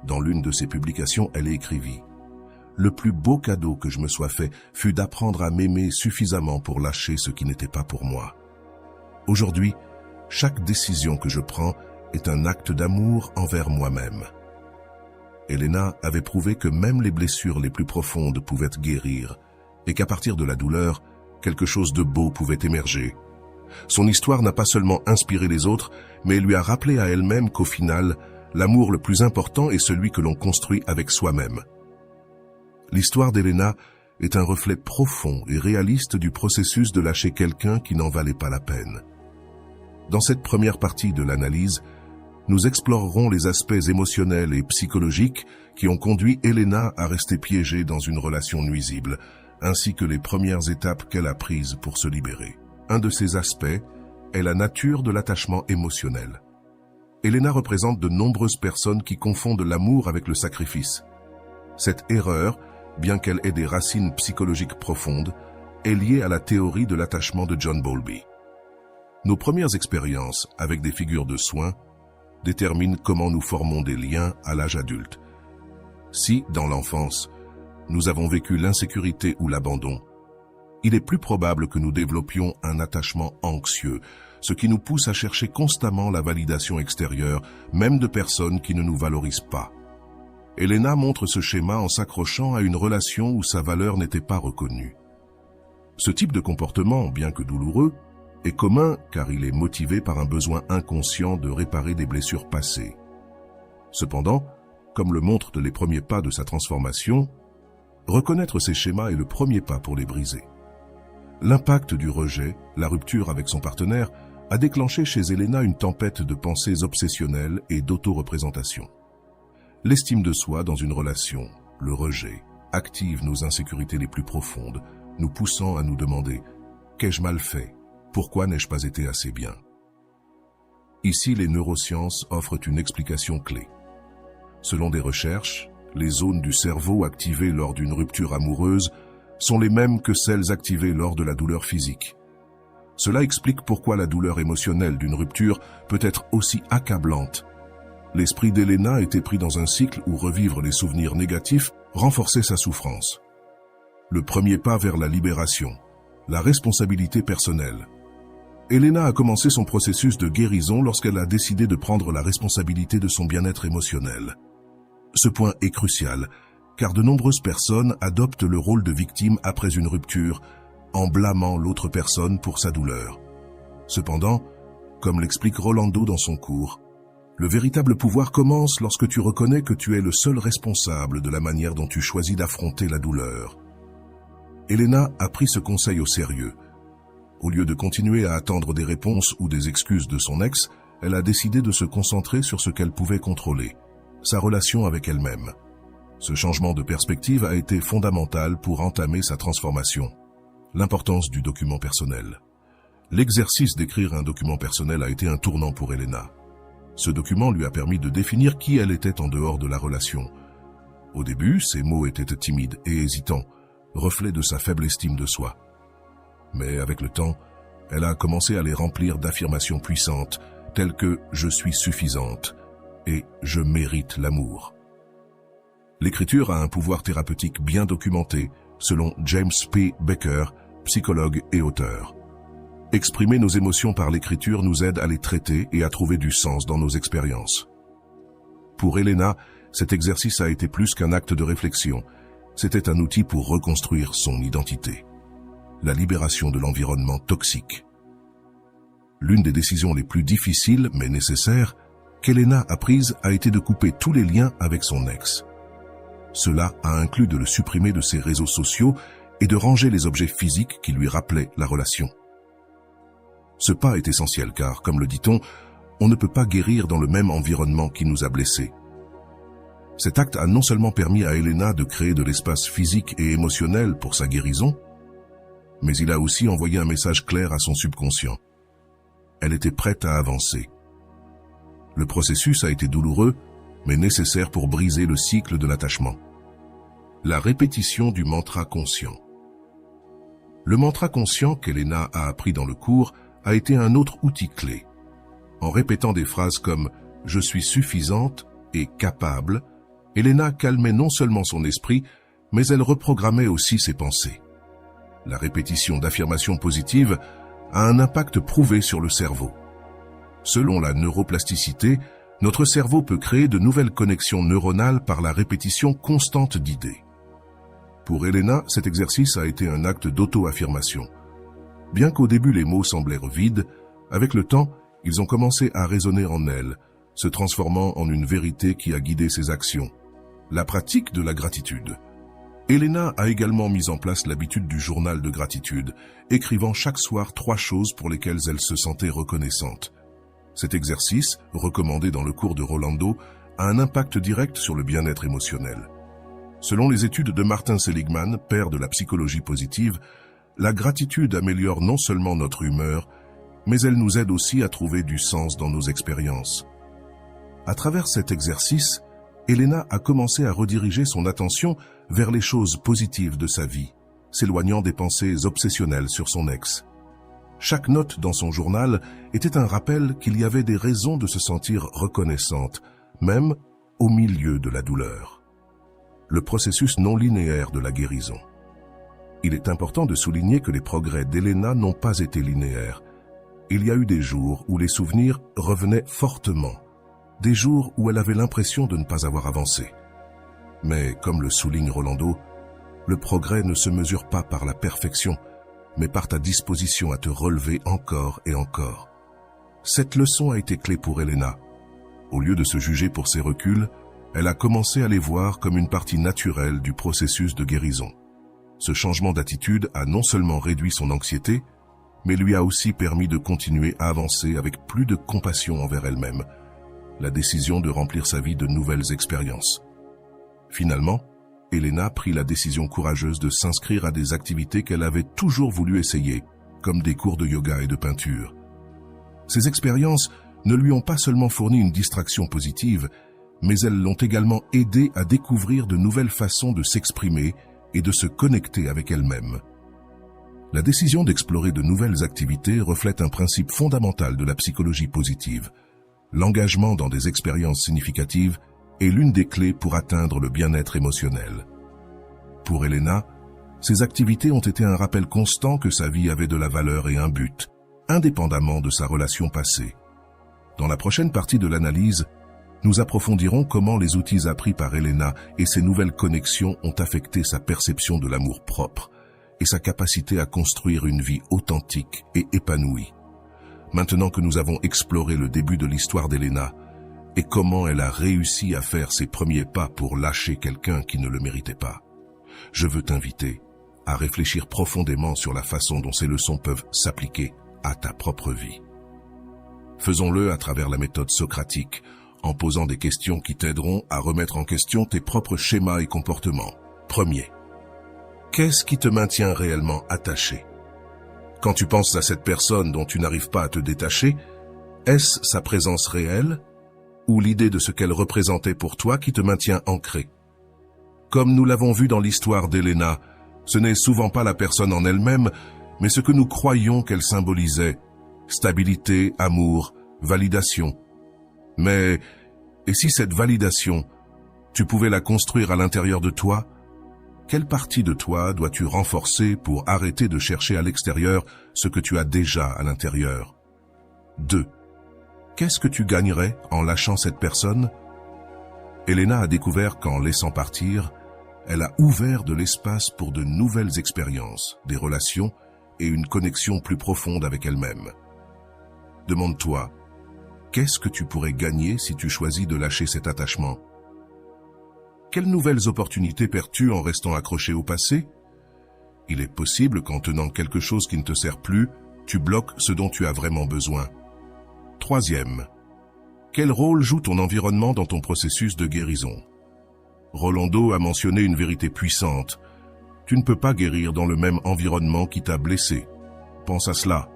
Dans l'une de ses publications, elle écrivit « Le plus beau cadeau que je me sois fait fut d'apprendre à m'aimer suffisamment pour lâcher ce qui n'était pas pour moi. Aujourd'hui, chaque décision que je prends est un acte d'amour envers moi-même. » Elena avait prouvé que même les blessures les plus profondes pouvaient guérir et qu'à partir de la douleur, quelque chose de beau pouvait émerger. Son histoire n'a pas seulement inspiré les autres, mais elle lui a rappelé à elle-même qu'au final, l'amour le plus important est celui que l'on construit avec soi-même. L'histoire d'Elena est un reflet profond et réaliste du processus de lâcher quelqu'un qui n'en valait pas la peine. Dans cette première partie de l'analyse, nous explorerons les aspects émotionnels et psychologiques qui ont conduit Elena à rester piégée dans une relation nuisible, ainsi que les premières étapes qu'elle a prises pour se libérer. Un de ces aspects est la nature de l'attachement émotionnel. Elena représente de nombreuses personnes qui confondent l'amour avec le sacrifice. Cette erreur, bien qu'elle ait des racines psychologiques profondes, est liée à la théorie de l'attachement de John Bowlby. Nos premières expériences avec des figures de soins déterminent comment nous formons des liens à l'âge adulte. Si, dans l'enfance, nous avons vécu l'insécurité ou l'abandon, il est plus probable que nous développions un attachement anxieux, ce qui nous pousse à chercher constamment la validation extérieure, même de personnes qui ne nous valorisent pas. Elena montre ce schéma en s'accrochant à une relation où sa valeur n'était pas reconnue. Ce type de comportement, bien que douloureux, est commun car il est motivé par un besoin inconscient de réparer des blessures passées. Cependant, comme le montrent les premiers pas de sa transformation, reconnaître ces schémas est le premier pas pour les briser. L'impact du rejet, la rupture avec son partenaire, a déclenché chez Elena une tempête de pensées obsessionnelles et d'auto-représentation. L'estime de soi dans une relation, le rejet, active nos insécurités les plus profondes, nous poussant à nous demander « Qu'ai-je mal fait ? Pourquoi n'ai-je pas été assez bien ?» Ici, les neurosciences offrent une explication clé. Selon des recherches, les zones du cerveau activées lors d'une rupture amoureuse sont les mêmes que celles activées lors de la douleur physique. Cela explique pourquoi la douleur émotionnelle d'une rupture peut être aussi accablante. L'esprit d'Elena était pris dans un cycle où revivre les souvenirs négatifs renforçait sa souffrance. Le premier pas vers la libération, la responsabilité personnelle. Elena a commencé son processus de guérison lorsqu'elle a décidé de prendre la responsabilité de son bien-être émotionnel. Ce point est crucial, car de nombreuses personnes adoptent le rôle de victime après une rupture, en blâmant l'autre personne pour sa douleur. Cependant, comme l'explique Rolando dans son cours, le véritable pouvoir commence lorsque tu reconnais que tu es le seul responsable de la manière dont tu choisis d'affronter la douleur. Elena a pris ce conseil au sérieux. Au lieu de continuer à attendre des réponses ou des excuses de son ex, elle a décidé de se concentrer sur ce qu'elle pouvait contrôler, sa relation avec elle-même. Ce changement de perspective a été fondamental pour entamer sa transformation. L'importance du document personnel. L'exercice d'écrire un document personnel a été un tournant pour Elena. Ce document lui a permis de définir qui elle était en dehors de la relation. Au début, ses mots étaient timides et hésitants, reflet de sa faible estime de soi. Mais avec le temps, elle a commencé à les remplir d'affirmations puissantes, telles que « je suis suffisante » et « je mérite l'amour ». L'écriture a un pouvoir thérapeutique bien documenté, selon James P. Becker, psychologue et auteur. Exprimer nos émotions par l'écriture nous aide à les traiter et à trouver du sens dans nos expériences. Pour Elena, cet exercice a été plus qu'un acte de réflexion. C'était un outil pour reconstruire son identité. La libération de l'environnement toxique. L'une des décisions les plus difficiles, mais nécessaires, qu'Elena a prise a été de couper tous les liens avec son ex. Cela a inclus de le supprimer de ses réseaux sociaux et de ranger les objets physiques qui lui rappelaient la relation. Ce pas est essentiel car, comme le dit-on, on ne peut pas guérir dans le même environnement qui nous a blessés. Cet acte a non seulement permis à Elena de créer de l'espace physique et émotionnel pour sa guérison, mais il a aussi envoyé un message clair à son subconscient. Elle était prête à avancer. Le processus a été douloureux, mais nécessaire pour briser le cycle de l'attachement. La répétition du mantra conscient. Le mantra conscient qu'Elena a appris dans le cours a été un autre outil clé. En répétant des phrases comme « je suis suffisante » et « capable », Elena calmait non seulement son esprit, mais elle reprogrammait aussi ses pensées. La répétition d'affirmations positives a un impact prouvé sur le cerveau. Selon la neuroplasticité, notre cerveau peut créer de nouvelles connexions neuronales par la répétition constante d'idées. Pour Elena, cet exercice a été un acte d'auto-affirmation. Bien qu'au début les mots semblèrent vides, avec le temps, ils ont commencé à résonner en elle, se transformant en une vérité qui a guidé ses actions. La pratique de la gratitude. Elena a également mis en place l'habitude du journal de gratitude, écrivant chaque soir 3 choses pour lesquelles elle se sentait reconnaissante. Cet exercice, recommandé dans le cours de Rolando, a un impact direct sur le bien-être émotionnel. Selon les études de Martin Seligman, père de la psychologie positive, la gratitude améliore non seulement notre humeur, mais elle nous aide aussi à trouver du sens dans nos expériences. À travers cet exercice, Elena a commencé à rediriger son attention vers les choses positives de sa vie, s'éloignant des pensées obsessionnelles sur son ex. Chaque note dans son journal était un rappel qu'il y avait des raisons de se sentir reconnaissante, même au milieu de la douleur. Le processus non linéaire de la guérison. Il est important de souligner que les progrès d'Elena n'ont pas été linéaires. Il y a eu des jours où les souvenirs revenaient fortement, des jours où elle avait l'impression de ne pas avoir avancé. Mais, comme le souligne Rolando, le progrès ne se mesure pas par la perfection, mais par ta disposition à te relever encore et encore. Cette leçon a été clé pour Elena. Au lieu de se juger pour ses reculs, elle a commencé à les voir comme une partie naturelle du processus de guérison. Ce changement d'attitude a non seulement réduit son anxiété, mais lui a aussi permis de continuer à avancer avec plus de compassion envers elle-même, la décision de remplir sa vie de nouvelles expériences. Finalement, Elena prit la décision courageuse de s'inscrire à des activités qu'elle avait toujours voulu essayer, comme des cours de yoga et de peinture. Ces expériences ne lui ont pas seulement fourni une distraction positive, mais elles l'ont également aidé à découvrir de nouvelles façons de s'exprimer et de se connecter avec elle-même. La décision d'explorer de nouvelles activités reflète un principe fondamental de la psychologie positive. L'engagement dans des expériences significatives est l'une des clés pour atteindre le bien-être émotionnel. Pour Elena, ces activités ont été un rappel constant que sa vie avait de la valeur et un but, indépendamment de sa relation passée. Dans la prochaine partie de l'analyse, nous approfondirons comment les outils appris par Elena et ses nouvelles connexions ont affecté sa perception de l'amour propre et sa capacité à construire une vie authentique et épanouie. Maintenant que nous avons exploré le début de l'histoire d'Elena et comment elle a réussi à faire ses premiers pas pour lâcher quelqu'un qui ne le méritait pas, je veux t'inviter à réfléchir profondément sur la façon dont ces leçons peuvent s'appliquer à ta propre vie. Faisons-le à travers la méthode socratique, en posant des questions qui t'aideront à remettre en question tes propres schémas et comportements. Premier, qu'est-ce qui te maintient réellement attaché? Quand tu penses à cette personne dont tu n'arrives pas à te détacher, est-ce sa présence réelle ou l'idée de ce qu'elle représentait pour toi qui te maintient ancré? Comme nous l'avons vu dans l'histoire d'Elena, ce n'est souvent pas la personne en elle-même, mais ce que nous croyons qu'elle symbolisait: stabilité, amour, validation. Mais, et si cette validation, tu pouvais la construire à l'intérieur de toi? Quelle partie de toi dois-tu renforcer pour arrêter de chercher à l'extérieur ce que tu as déjà à l'intérieur? 2. Qu'est-ce que tu gagnerais en lâchant cette personne? Elena a découvert qu'en laissant partir, elle a ouvert de l'espace pour de nouvelles expériences, des relations et une connexion plus profonde avec elle-même. Demande-toi, qu'est-ce que tu pourrais gagner si tu choisis de lâcher cet attachement? Quelles nouvelles opportunités perds-tu en restant accroché au passé? Il est possible qu'en tenant quelque chose qui ne te sert plus, tu bloques ce dont tu as vraiment besoin. 3e, quel rôle joue ton environnement dans ton processus de guérison? Rolando a mentionné une vérité puissante. Tu ne peux pas guérir dans le même environnement qui t'a blessé. Pense à cela.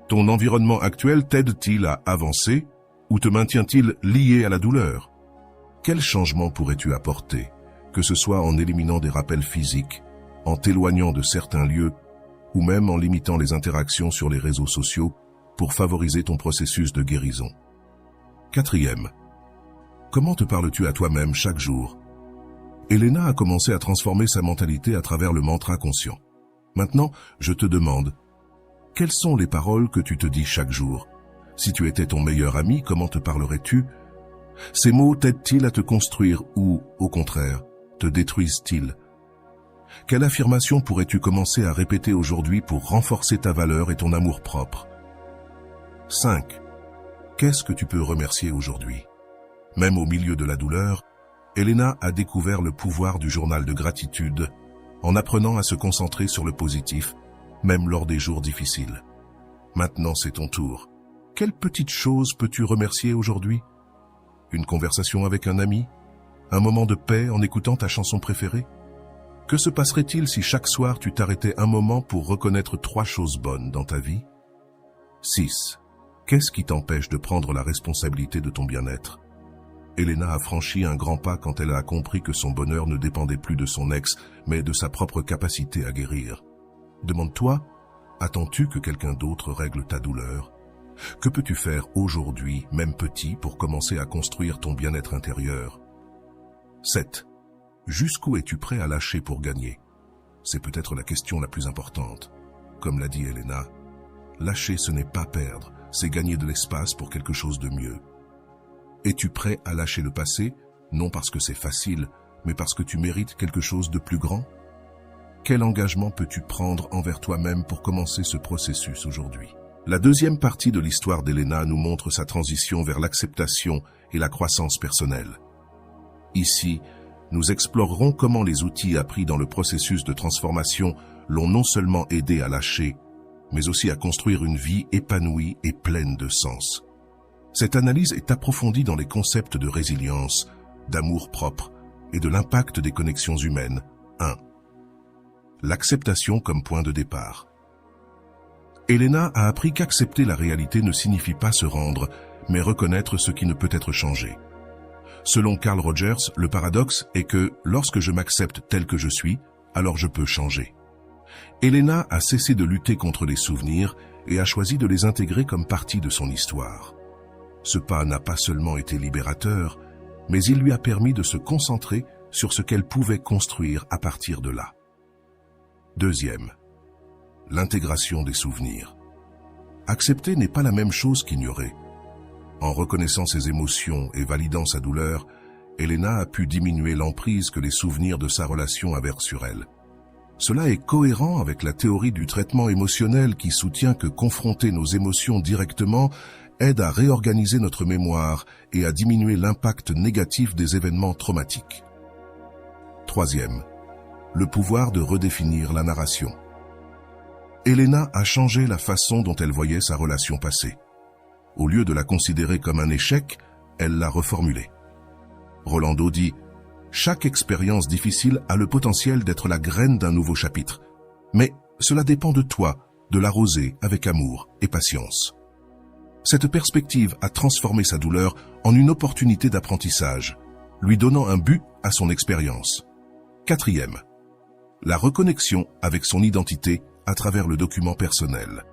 Ton environnement actuel t'aide-t-il à avancer ou te maintient-il lié à la douleur? Quel changement pourrais-tu apporter, que ce soit en éliminant des rappels physiques, en t'éloignant de certains lieux ou même en limitant les interactions sur les réseaux sociaux pour favoriser ton processus de guérison? 4e, comment te parles-tu à toi-même chaque jour? Elena a commencé à transformer sa mentalité à travers le mantra conscient. Maintenant, je te demande, quelles sont les paroles que tu te dis chaque jour? Si tu étais ton meilleur ami, comment te parlerais-tu? Ces mots t'aident-ils à te construire ou, au contraire, te détruisent-ils? Quelle affirmation pourrais-tu commencer à répéter aujourd'hui pour renforcer ta valeur et ton amour-propre? 5. Qu'est-ce que tu peux remercier aujourd'hui? Même au milieu de la douleur, Elena a découvert le pouvoir du journal de gratitude en apprenant à se concentrer sur le positif, même lors des jours difficiles. Maintenant, c'est ton tour. Quelle petite chose peux-tu remercier aujourd'hui? Une conversation avec un ami? Un moment de paix en écoutant ta chanson préférée? Que se passerait-il si chaque soir tu t'arrêtais un moment pour reconnaître 3 choses bonnes dans ta vie? 6. Qu'est-ce qui t'empêche de prendre la responsabilité de ton bien-être? Elena a franchi un grand pas quand elle a compris que son bonheur ne dépendait plus de son ex, mais de sa propre capacité à guérir. Demande-toi, attends-tu que quelqu'un d'autre règle ta douleur? Que peux-tu faire aujourd'hui, même petit, pour commencer à construire ton bien-être intérieur? 7. Jusqu'où es-tu prêt à lâcher pour gagner? C'est peut-être la question la plus importante. Comme l'a dit Elena, lâcher ce n'est pas perdre, c'est gagner de l'espace pour quelque chose de mieux. Es-tu prêt à lâcher le passé, non parce que c'est facile, mais parce que tu mérites quelque chose de plus grand? Quel engagement peux-tu prendre envers toi-même pour commencer ce processus aujourd'hui? La deuxième partie de l'histoire d'Elena nous montre sa transition vers l'acceptation et la croissance personnelle. Ici, nous explorerons comment les outils appris dans le processus de transformation l'ont non seulement aidé à lâcher, mais aussi à construire une vie épanouie et pleine de sens. Cette analyse est approfondie dans les concepts de résilience, d'amour propre et de l'impact des connexions humaines. 1. L'acceptation comme point de départ. Elena a appris qu'accepter la réalité ne signifie pas se rendre, mais reconnaître ce qui ne peut être changé. Selon Carl Rogers, le paradoxe est que lorsque je m'accepte tel que je suis, alors je peux changer. Elena a cessé de lutter contre les souvenirs et a choisi de les intégrer comme partie de son histoire. Ce pas n'a pas seulement été libérateur, mais il lui a permis de se concentrer sur ce qu'elle pouvait construire à partir de là. Deuxième, l'intégration des souvenirs. Accepter n'est pas la même chose qu'ignorer. En reconnaissant ses émotions et validant sa douleur, Elena a pu diminuer l'emprise que les souvenirs de sa relation avaient sur elle. Cela est cohérent avec la théorie du traitement émotionnel qui soutient que confronter nos émotions directement aide à réorganiser notre mémoire et à diminuer l'impact négatif des événements traumatiques. Troisième, le pouvoir de redéfinir la narration. Elena a changé la façon dont elle voyait sa relation passée. Au lieu de la considérer comme un échec, elle l'a reformulée. Rolando dit « Chaque expérience difficile a le potentiel d'être la graine d'un nouveau chapitre. Mais cela dépend de toi, de l'arroser avec amour et patience. » Cette perspective a transformé sa douleur en une opportunité d'apprentissage, lui donnant un but à son expérience. Quatrième, la reconnexion avec son identité à travers le document personnel.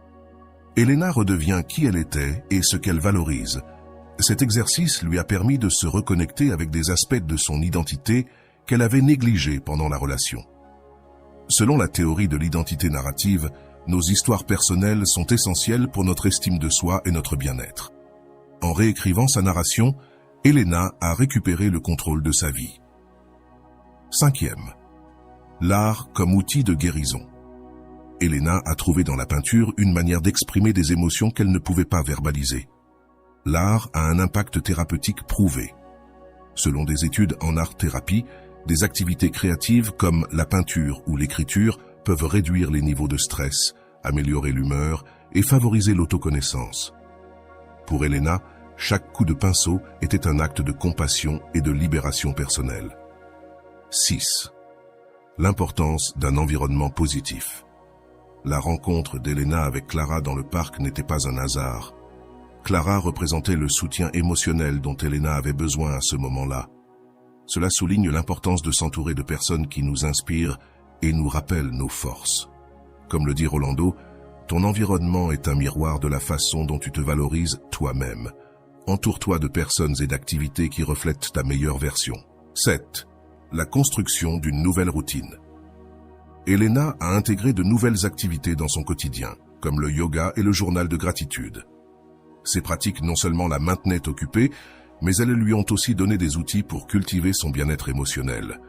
Elena redevient qui elle était et ce qu'elle valorise. Cet exercice lui a permis de se reconnecter avec des aspects de son identité qu'elle avait négligés pendant la relation. Selon la théorie de l'identité narrative, nos histoires personnelles sont essentielles pour notre estime de soi et notre bien-être. En réécrivant sa narration, Elena a récupéré le contrôle de sa vie. Cinquième, l'art comme outil de guérison. Elena a trouvé dans la peinture une manière d'exprimer des émotions qu'elle ne pouvait pas verbaliser. L'art a un impact thérapeutique prouvé. Selon des études en art-thérapie, des activités créatives comme la peinture ou l'écriture peuvent réduire les niveaux de stress, améliorer l'humeur et favoriser l'autoconnaissance. Pour Elena, chaque coup de pinceau était un acte de compassion et de libération personnelle. 6. L'importance d'un environnement positif. La rencontre d'Elena avec Clara dans le parc n'était pas un hasard. Clara représentait le soutien émotionnel dont Elena avait besoin à ce moment-là. Cela souligne l'importance de s'entourer de personnes qui nous inspirent et nous rappellent nos forces. Comme le dit Rolando, ton environnement est un miroir de la façon dont tu te valorises toi-même. Entoure-toi de personnes et d'activités qui reflètent ta meilleure version. 7. La construction d'une nouvelle routine. Elena a intégré de nouvelles activités dans son quotidien, comme le yoga et le journal de gratitude. Ces pratiques non seulement la maintenaient occupée, mais elles lui ont aussi donné des outils pour cultiver son bien-être émotionnel.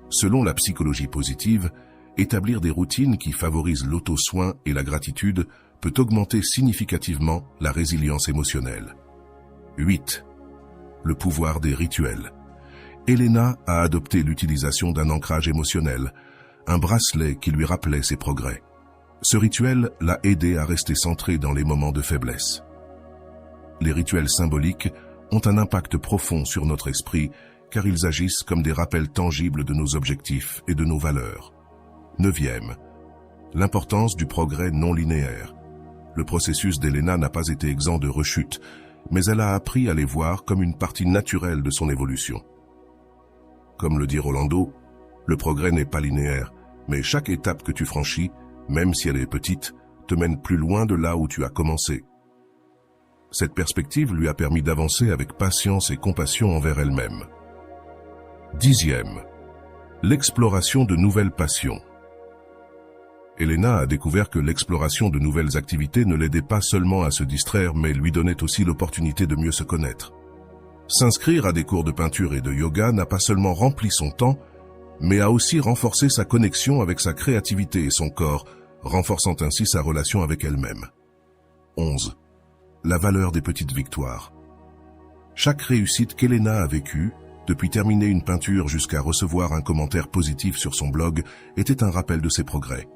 Selon la psychologie positive, établir des routines qui favorisent l'auto-soin et la gratitude peut augmenter significativement la résilience émotionnelle. 8. Le pouvoir des rituels. Elena a adopté l'utilisation d'un ancrage émotionnel, un bracelet qui lui rappelait ses progrès. Ce rituel l'a aidé à rester centré dans les moments de faiblesse. Les rituels symboliques ont un impact profond sur notre esprit car ils agissent comme des rappels tangibles de nos objectifs et de nos valeurs. 9e. L'importance du progrès non linéaire. Le processus d'Elena n'a pas été exempt de rechutes, mais elle a appris à les voir comme une partie naturelle de son évolution. Comme le dit Rolando, le progrès n'est pas linéaire, mais chaque étape que tu franchis, même si elle est petite, te mène plus loin de là où tu as commencé. Cette perspective lui a permis d'avancer avec patience et compassion envers elle-même. 10e. L'exploration de nouvelles passions. Elena a découvert que l'exploration de nouvelles activités ne l'aidait pas seulement à se distraire, mais lui donnait aussi l'opportunité de mieux se connaître. S'inscrire à des cours de peinture et de yoga n'a pas seulement rempli son temps, mais a aussi renforcé sa connexion avec sa créativité et son corps, renforçant ainsi sa relation avec elle-même. 11. La valeur des petites victoires. Chaque réussite qu'Elena a vécue, depuis terminer une peinture jusqu'à recevoir un commentaire positif sur son blog, était un rappel de ses progrès.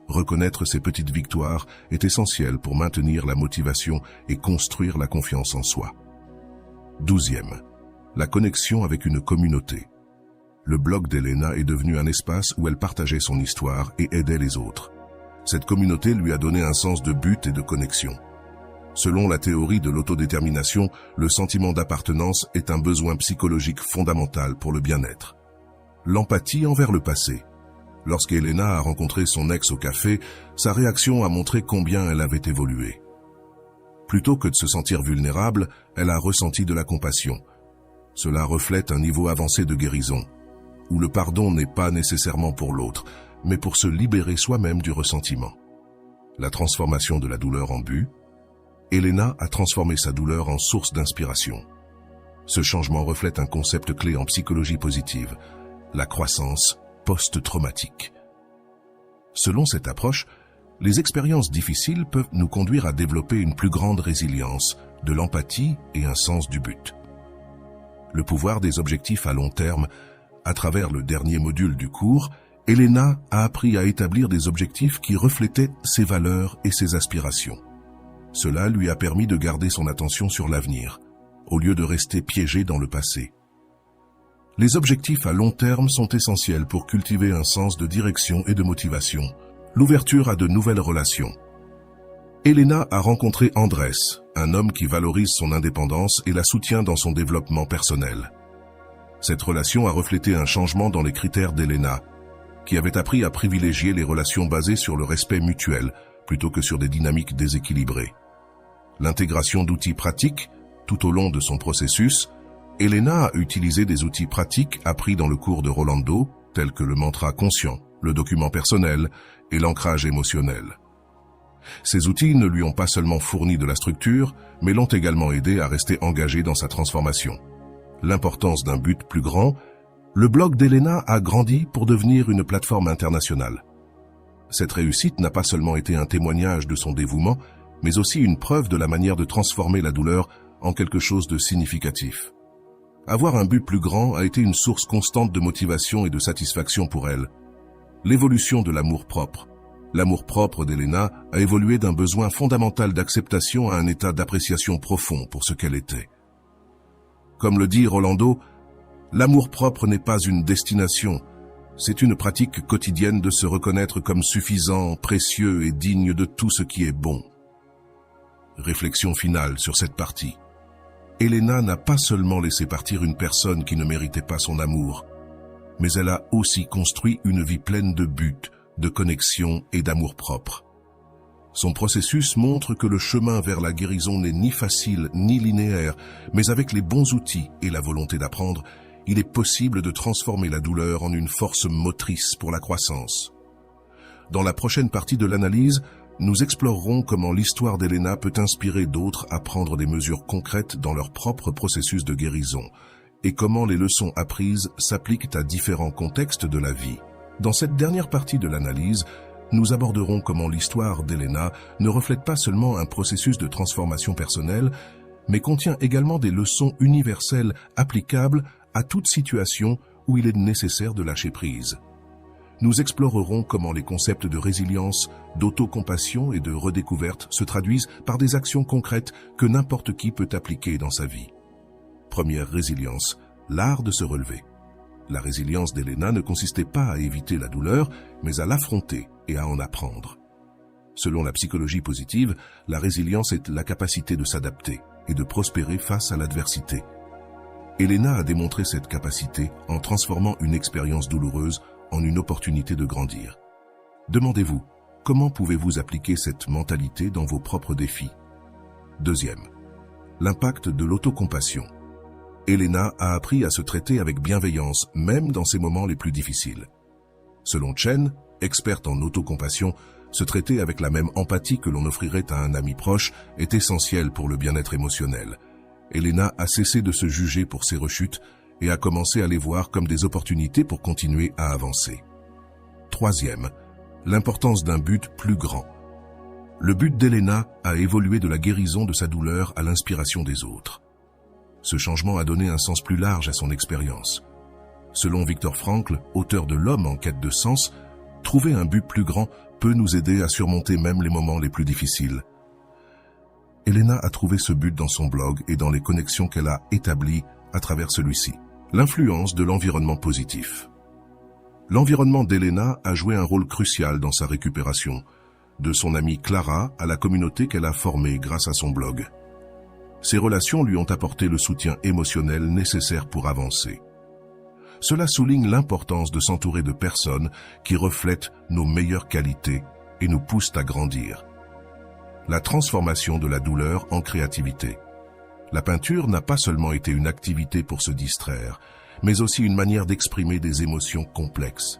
Reconnaître ces petites victoires est essentiel pour maintenir la motivation et construire la confiance en soi. 12e. La connexion avec une communauté. Le blog d'Elena est devenu un espace où elle partageait son histoire et aidait les autres. Cette communauté lui a donné un sens de but et de connexion. Selon la théorie de l'autodétermination, le sentiment d'appartenance est un besoin psychologique fondamental pour le bien-être. L'empathie envers le passé. Lorsqu'Elena a rencontré son ex au café, sa réaction a montré combien elle avait évolué. Plutôt que de se sentir vulnérable, elle a ressenti de la compassion. Cela reflète un niveau avancé de guérison, où le pardon n'est pas nécessairement pour l'autre, mais pour se libérer soi-même du ressentiment. La transformation de la douleur en but. Elena a transformé sa douleur en source d'inspiration. Ce changement reflète un concept clé en psychologie positive, la croissance post-traumatique. Selon cette approche, les expériences difficiles peuvent nous conduire à développer une plus grande résilience, de l'empathie et un sens du but. Le pouvoir des objectifs à long terme. À travers le dernier module du cours, Elena a appris à établir des objectifs qui reflétaient ses valeurs et ses aspirations. Cela lui a permis de garder son attention sur l'avenir, au lieu de rester piégée dans le passé. Les objectifs à long terme sont essentiels pour cultiver un sens de direction et de motivation, l'ouverture à de nouvelles relations. Elena a rencontré Andrés, un homme qui valorise son indépendance et la soutient dans son développement personnel. Cette relation a reflété un changement dans les critères d'Elena, qui avait appris à privilégier les relations basées sur le respect mutuel plutôt que sur des dynamiques déséquilibrées. L'intégration d'outils pratiques, tout au long de son processus, Elena a utilisé des outils pratiques appris dans le cours de Rolando, tels que le mantra conscient, le document personnel et l'ancrage émotionnel. Ces outils ne lui ont pas seulement fourni de la structure, mais l'ont également aidé à rester engagée dans sa transformation. L'importance d'un but plus grand, le blog d'Elena a grandi pour devenir une plateforme internationale. Cette réussite n'a pas seulement été un témoignage de son dévouement, mais aussi une preuve de la manière de transformer la douleur en quelque chose de significatif. Avoir un but plus grand a été une source constante de motivation et de satisfaction pour elle. L'évolution de l'amour-propre. L'amour-propre d'Elena a évolué d'un besoin fondamental d'acceptation à un état d'appréciation profond pour ce qu'elle était. Comme le dit Rolando, l'amour-propre n'est pas une destination, c'est une pratique quotidienne de se reconnaître comme suffisant, précieux et digne de tout ce qui est bon. Réflexion finale sur cette partie. Elena n'a pas seulement laissé partir une personne qui ne méritait pas son amour, mais elle a aussi construit une vie pleine de buts, de connexion et d'amour-propre. Son processus montre que le chemin vers la guérison n'est ni facile ni linéaire, mais avec les bons outils et la volonté d'apprendre, il est possible de transformer la douleur en une force motrice pour la croissance. Dans la prochaine partie de l'analyse, nous explorerons comment l'histoire d'Elena peut inspirer d'autres à prendre des mesures concrètes dans leur propre processus de guérison et comment les leçons apprises s'appliquent à différents contextes de la vie. Dans cette dernière partie de l'analyse, nous aborderons comment l'histoire d'Elena ne reflète pas seulement un processus de transformation personnelle, mais contient également des leçons universelles applicables à toute situation où il est nécessaire de lâcher prise. Nous explorerons comment les concepts de résilience, d'autocompassion et de redécouverte se traduisent par des actions concrètes que n'importe qui peut appliquer dans sa vie. Première résilience, l'art de se relever. La résilience d'Elena ne consistait pas à éviter la douleur, mais à l'affronter et à en apprendre. Selon la psychologie positive, la résilience est la capacité de s'adapter et de prospérer face à l'adversité. Elena a démontré cette capacité en transformant une expérience douloureuse en une opportunité de grandir. Demandez-vous, comment pouvez-vous appliquer cette mentalité dans vos propres défis? Deuxième, l'impact de l'autocompassion. Elena a appris à se traiter avec bienveillance, même dans ses moments les plus difficiles. Selon Chen, experte en autocompassion, se traiter avec la même empathie que l'on offrirait à un ami proche est essentiel pour le bien-être émotionnel. Elena a cessé de se juger pour ses rechutes et a commencé à les voir comme des opportunités pour continuer à avancer. Troisième, l'importance d'un but plus grand. Le but d'Elena a évolué de la guérison de sa douleur à l'inspiration des autres. Ce changement a donné un sens plus large à son expérience. Selon Viktor Frankl, auteur de L'homme en quête de sens, trouver un but plus grand peut nous aider à surmonter même les moments les plus difficiles. Elena a trouvé ce but dans son blog et dans les connexions qu'elle a établies à travers celui-ci. L'influence de l'environnement positif. L'environnement d'Elena a joué un rôle crucial dans sa récupération, de son amie Clara à la communauté qu'elle a formée grâce à son blog. Ces relations lui ont apporté le soutien émotionnel nécessaire pour avancer. Cela souligne l'importance de s'entourer de personnes qui reflètent nos meilleures qualités et nous poussent à grandir. La transformation de la douleur en créativité. La peinture n'a pas seulement été une activité pour se distraire, mais aussi une manière d'exprimer des émotions complexes.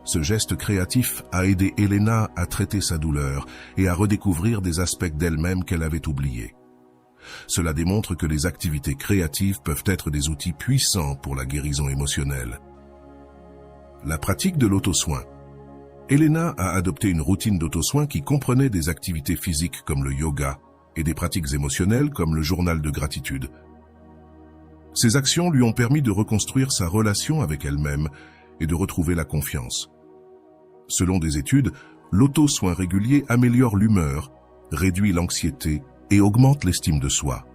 Ce geste créatif a aidé Elena à traiter sa douleur et à redécouvrir des aspects d'elle-même qu'elle avait oubliés. Cela démontre que les activités créatives peuvent être des outils puissants pour la guérison émotionnelle. La pratique de l'auto-soin. Elena a adopté une routine d'auto-soin qui comprenait des activités physiques comme le yoga et des pratiques émotionnelles comme le journal de gratitude. Ces actions lui ont permis de reconstruire sa relation avec elle-même et de retrouver la confiance. Selon des études, l'auto-soin régulier améliore l'humeur, réduit l'anxiété et augmente l'estime de soi.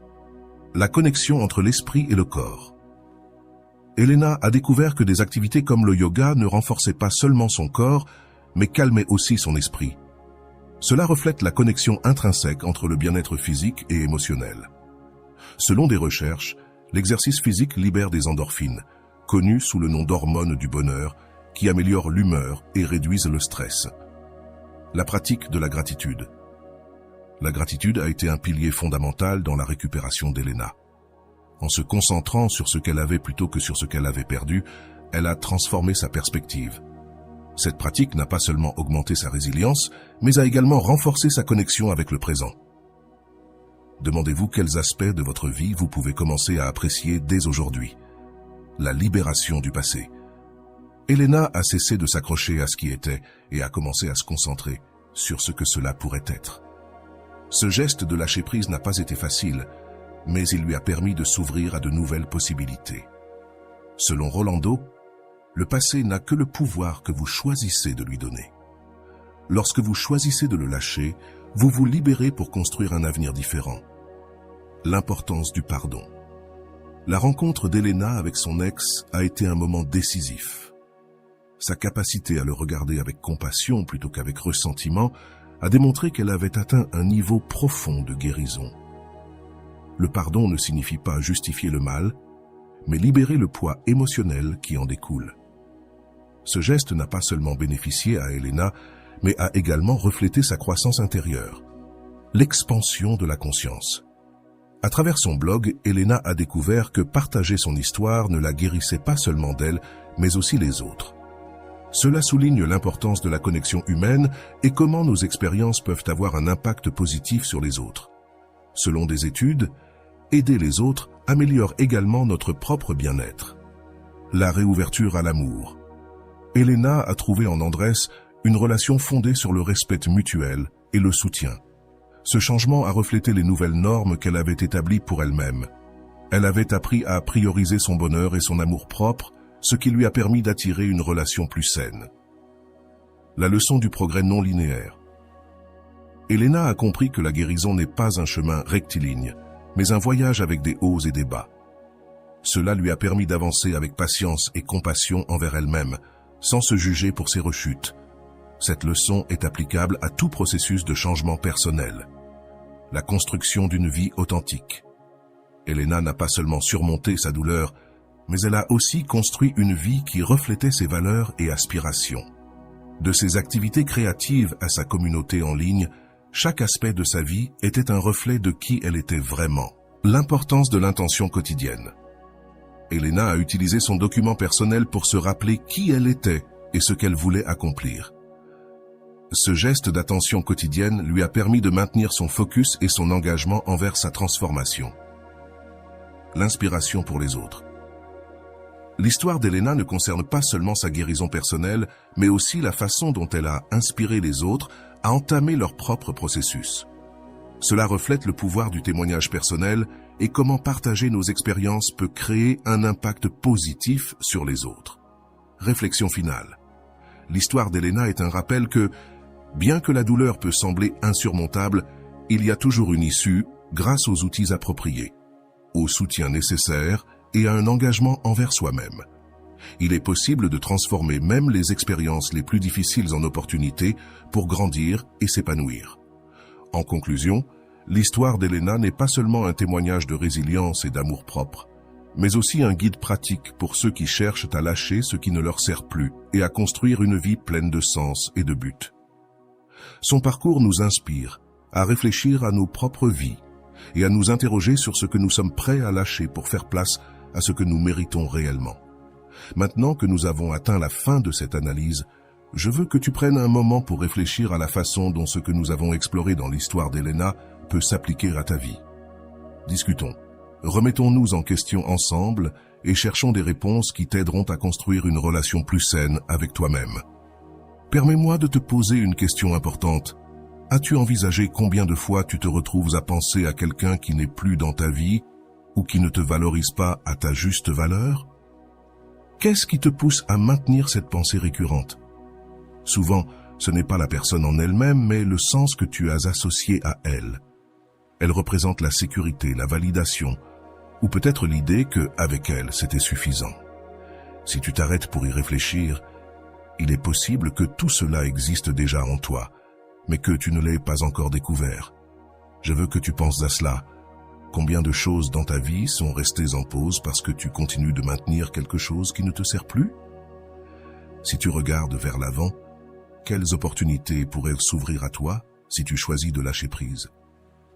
La connexion entre l'esprit et le corps. Elena a découvert que des activités comme le yoga ne renforçaient pas seulement son corps, mais calmaient aussi son esprit. Cela reflète la connexion intrinsèque entre le bien-être physique et émotionnel. Selon des recherches, l'exercice physique libère des endorphines, connues sous le nom d'hormones du bonheur, qui améliorent l'humeur et réduisent le stress. La pratique de la gratitude. La gratitude a été un pilier fondamental dans la récupération d'Elena. En se concentrant sur ce qu'elle avait plutôt que sur ce qu'elle avait perdu, elle a transformé sa perspective. Cette pratique n'a pas seulement augmenté sa résilience, mais a également renforcé sa connexion avec le présent. Demandez-vous quels aspects de votre vie vous pouvez commencer à apprécier dès aujourd'hui. La libération du passé. Elena a cessé de s'accrocher à ce qui était et a commencé à se concentrer sur ce que cela pourrait être. Ce geste de lâcher prise n'a pas été facile, mais il lui a permis de s'ouvrir à de nouvelles possibilités. Selon Rolando, le passé n'a que le pouvoir que vous choisissez de lui donner. Lorsque vous choisissez de le lâcher, vous vous libérez pour construire un avenir différent. L'importance du pardon. La rencontre d'Elena avec son ex a été un moment décisif. Sa capacité à le regarder avec compassion plutôt qu'avec ressentiment a démontré qu'elle avait atteint un niveau profond de guérison. Le pardon ne signifie pas justifier le mal, mais libérer le poids émotionnel qui en découle. Ce geste n'a pas seulement bénéficié à Elena, mais a également reflété sa croissance intérieure. L'expansion de la conscience. À travers son blog, Elena a découvert que partager son histoire ne la guérissait pas seulement d'elle, mais aussi les autres. Cela souligne l'importance de la connexion humaine et comment nos expériences peuvent avoir un impact positif sur les autres. Selon des études, aider les autres améliore également notre propre bien-être. La réouverture à l'amour. Elena a trouvé en Andrés une relation fondée sur le respect mutuel et le soutien. Ce changement a reflété les nouvelles normes qu'elle avait établies pour elle-même. Elle avait appris à prioriser son bonheur et son amour-propre, ce qui lui a permis d'attirer une relation plus saine. La leçon du progrès non linéaire. Elena a compris que la guérison n'est pas un chemin rectiligne, mais un voyage avec des hauts et des bas. Cela lui a permis d'avancer avec patience et compassion envers elle-même, sans se juger pour ses rechutes. Cette leçon est applicable à tout processus de changement personnel. La construction d'une vie authentique. Elena n'a pas seulement surmonté sa douleur, mais elle a aussi construit une vie qui reflétait ses valeurs et aspirations. De ses activités créatives à sa communauté en ligne, chaque aspect de sa vie était un reflet de qui elle était vraiment. L'importance de l'intention quotidienne. Elena a utilisé son document personnel pour se rappeler qui elle était et ce qu'elle voulait accomplir. Ce geste d'attention quotidienne lui a permis de maintenir son focus et son engagement envers sa transformation. L'inspiration pour les autres. L'histoire d'Elena ne concerne pas seulement sa guérison personnelle, mais aussi la façon dont elle a inspiré les autres à entamer leur propre processus. Cela reflète le pouvoir du témoignage personnel et comment partager nos expériences peut créer un impact positif sur les autres. Réflexion finale. L'histoire d'Elena est un rappel que, bien que la douleur peut sembler insurmontable, il y a toujours une issue grâce aux outils appropriés, au soutien nécessaire et à un engagement envers soi-même. Il est possible de transformer même les expériences les plus difficiles en opportunités pour grandir et s'épanouir. En conclusion, l'histoire d'Elena n'est pas seulement un témoignage de résilience et d'amour-propre, mais aussi un guide pratique pour ceux qui cherchent à lâcher ce qui ne leur sert plus et à construire une vie pleine de sens et de but. Son parcours nous inspire à réfléchir à nos propres vies et à nous interroger sur ce que nous sommes prêts à lâcher pour faire place à ce que nous méritons réellement. Maintenant que nous avons atteint la fin de cette analyse, je veux que tu prennes un moment pour réfléchir à la façon dont ce que nous avons exploré dans l'histoire d'Elena peut s'appliquer à ta vie. Discutons, remettons-nous en question ensemble et cherchons des réponses qui t'aideront à construire une relation plus saine avec toi-même. Permets-moi de te poser une question importante. As-tu envisagé combien de fois tu te retrouves à penser à quelqu'un qui n'est plus dans ta vie ou qui ne te valorise pas à ta juste valeur? Qu'est-ce qui te pousse à maintenir cette pensée récurrente? Souvent, ce n'est pas la personne en elle-même, mais le sens que tu as associé à elle. Elle représente la sécurité, la validation, ou peut-être l'idée que, avec elle, c'était suffisant. Si tu t'arrêtes pour y réfléchir, il est possible que tout cela existe déjà en toi, mais que tu ne l'aies pas encore découvert. Je veux que tu penses à cela. Combien de choses dans ta vie sont restées en pause parce que tu continues de maintenir quelque chose qui ne te sert plus? Si tu regardes vers l'avant, quelles opportunités pourraient s'ouvrir à toi si tu choisis de lâcher prise?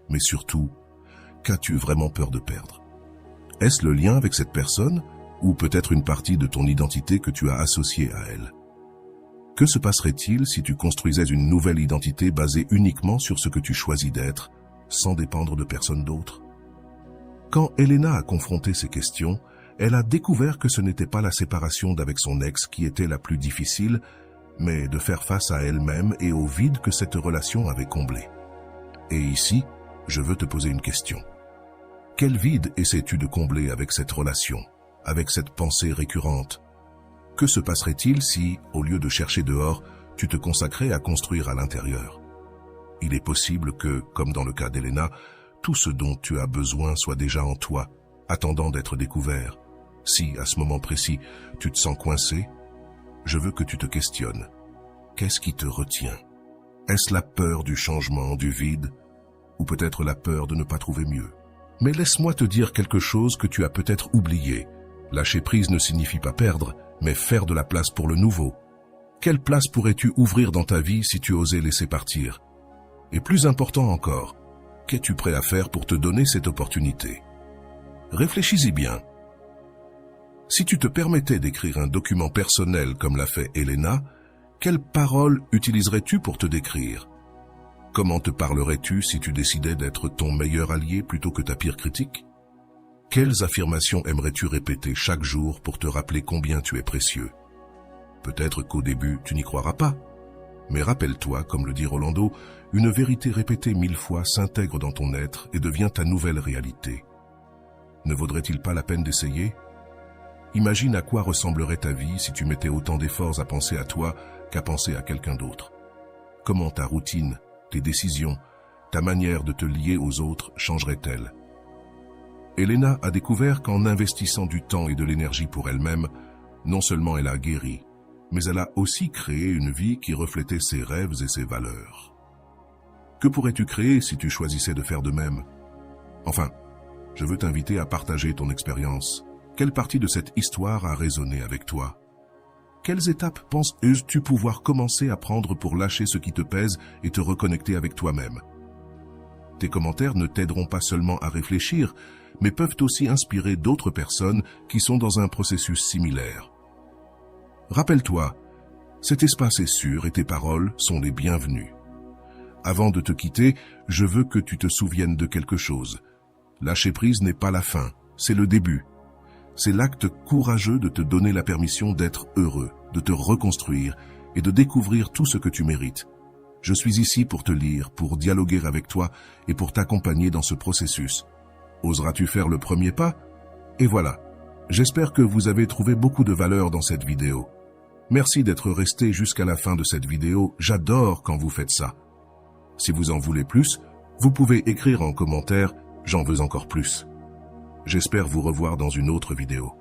Mais surtout, qu'as-tu vraiment peur de perdre? Est-ce le lien avec cette personne ou peut-être une partie de ton identité que tu as associée à elle? Que se passerait-il si tu construisais une nouvelle identité basée uniquement sur ce que tu choisis d'être, sans dépendre de personne d'autre? Quand Elena a confronté ces questions, elle a découvert que ce n'était pas la séparation d'avec son ex qui était la plus difficile, mais de faire face à elle-même et au vide que cette relation avait comblé. Et ici, je veux te poser une question. Quel vide essaies-tu de combler avec cette relation, avec cette pensée récurrente? Que se passerait-il si, au lieu de chercher dehors, tu te consacrais à construire à l'intérieur? Il est possible que, comme dans le cas d'Elena, tout ce dont tu as besoin soit déjà en toi, attendant d'être découvert. Si, à ce moment précis, tu te sens coincé, je veux que tu te questionnes. Qu'est-ce qui te retient? Est-ce la peur du changement, du vide, ou peut-être la peur de ne pas trouver mieux? Mais laisse-moi te dire quelque chose que tu as peut-être oublié. Lâcher prise ne signifie pas perdre, mais faire de la place pour le nouveau. Quelle place pourrais-tu ouvrir dans ta vie si tu osais laisser partir? Et plus important encore, qu'es-tu prêt à faire pour te donner cette opportunité? Réfléchis-y bien. Si tu te permettais d'écrire un document personnel comme l'a fait Elena, quelles paroles utiliserais-tu pour te décrire? Comment te parlerais-tu si tu décidais d'être ton meilleur allié plutôt que ta pire critique? Quelles affirmations aimerais-tu répéter chaque jour pour te rappeler combien tu es précieux? Peut-être qu'au début, tu n'y croiras pas. Mais rappelle-toi, comme le dit Rolando, une vérité répétée 1000 fois s'intègre dans ton être et devient ta nouvelle réalité. Ne vaudrait-il pas la peine d'essayer? Imagine à quoi ressemblerait ta vie si tu mettais autant d'efforts à penser à toi qu'à penser à quelqu'un d'autre. Comment ta routine, tes décisions, ta manière de te lier aux autres changerait-elle? Elena a découvert qu'en investissant du temps et de l'énergie pour elle-même, non seulement elle a guéri, mais elle a aussi créé une vie qui reflétait ses rêves et ses valeurs. Que pourrais-tu créer si tu choisissais de faire de même? Enfin, je veux t'inviter à partager ton expérience. Quelle partie de cette histoire a résonné avec toi? Quelles étapes penses-tu pouvoir commencer à prendre pour lâcher ce qui te pèse et te reconnecter avec toi-même? Tes commentaires ne t'aideront pas seulement à réfléchir, mais peuvent aussi inspirer d'autres personnes qui sont dans un processus similaire. Rappelle-toi, cet espace est sûr et tes paroles sont les bienvenues. Avant de te quitter, je veux que tu te souviennes de quelque chose. Lâcher prise n'est pas la fin, c'est le début. C'est l'acte courageux de te donner la permission d'être heureux, de te reconstruire et de découvrir tout ce que tu mérites. Je suis ici pour te lire, pour dialoguer avec toi et pour t'accompagner dans ce processus. Oseras-tu faire le premier pas? Et voilà, j'espère que vous avez trouvé beaucoup de valeur dans cette vidéo. Merci d'être resté jusqu'à la fin de cette vidéo, j'adore quand vous faites ça. Si vous en voulez plus, vous pouvez écrire en commentaire « J'en veux encore plus ». J'espère vous revoir dans une autre vidéo.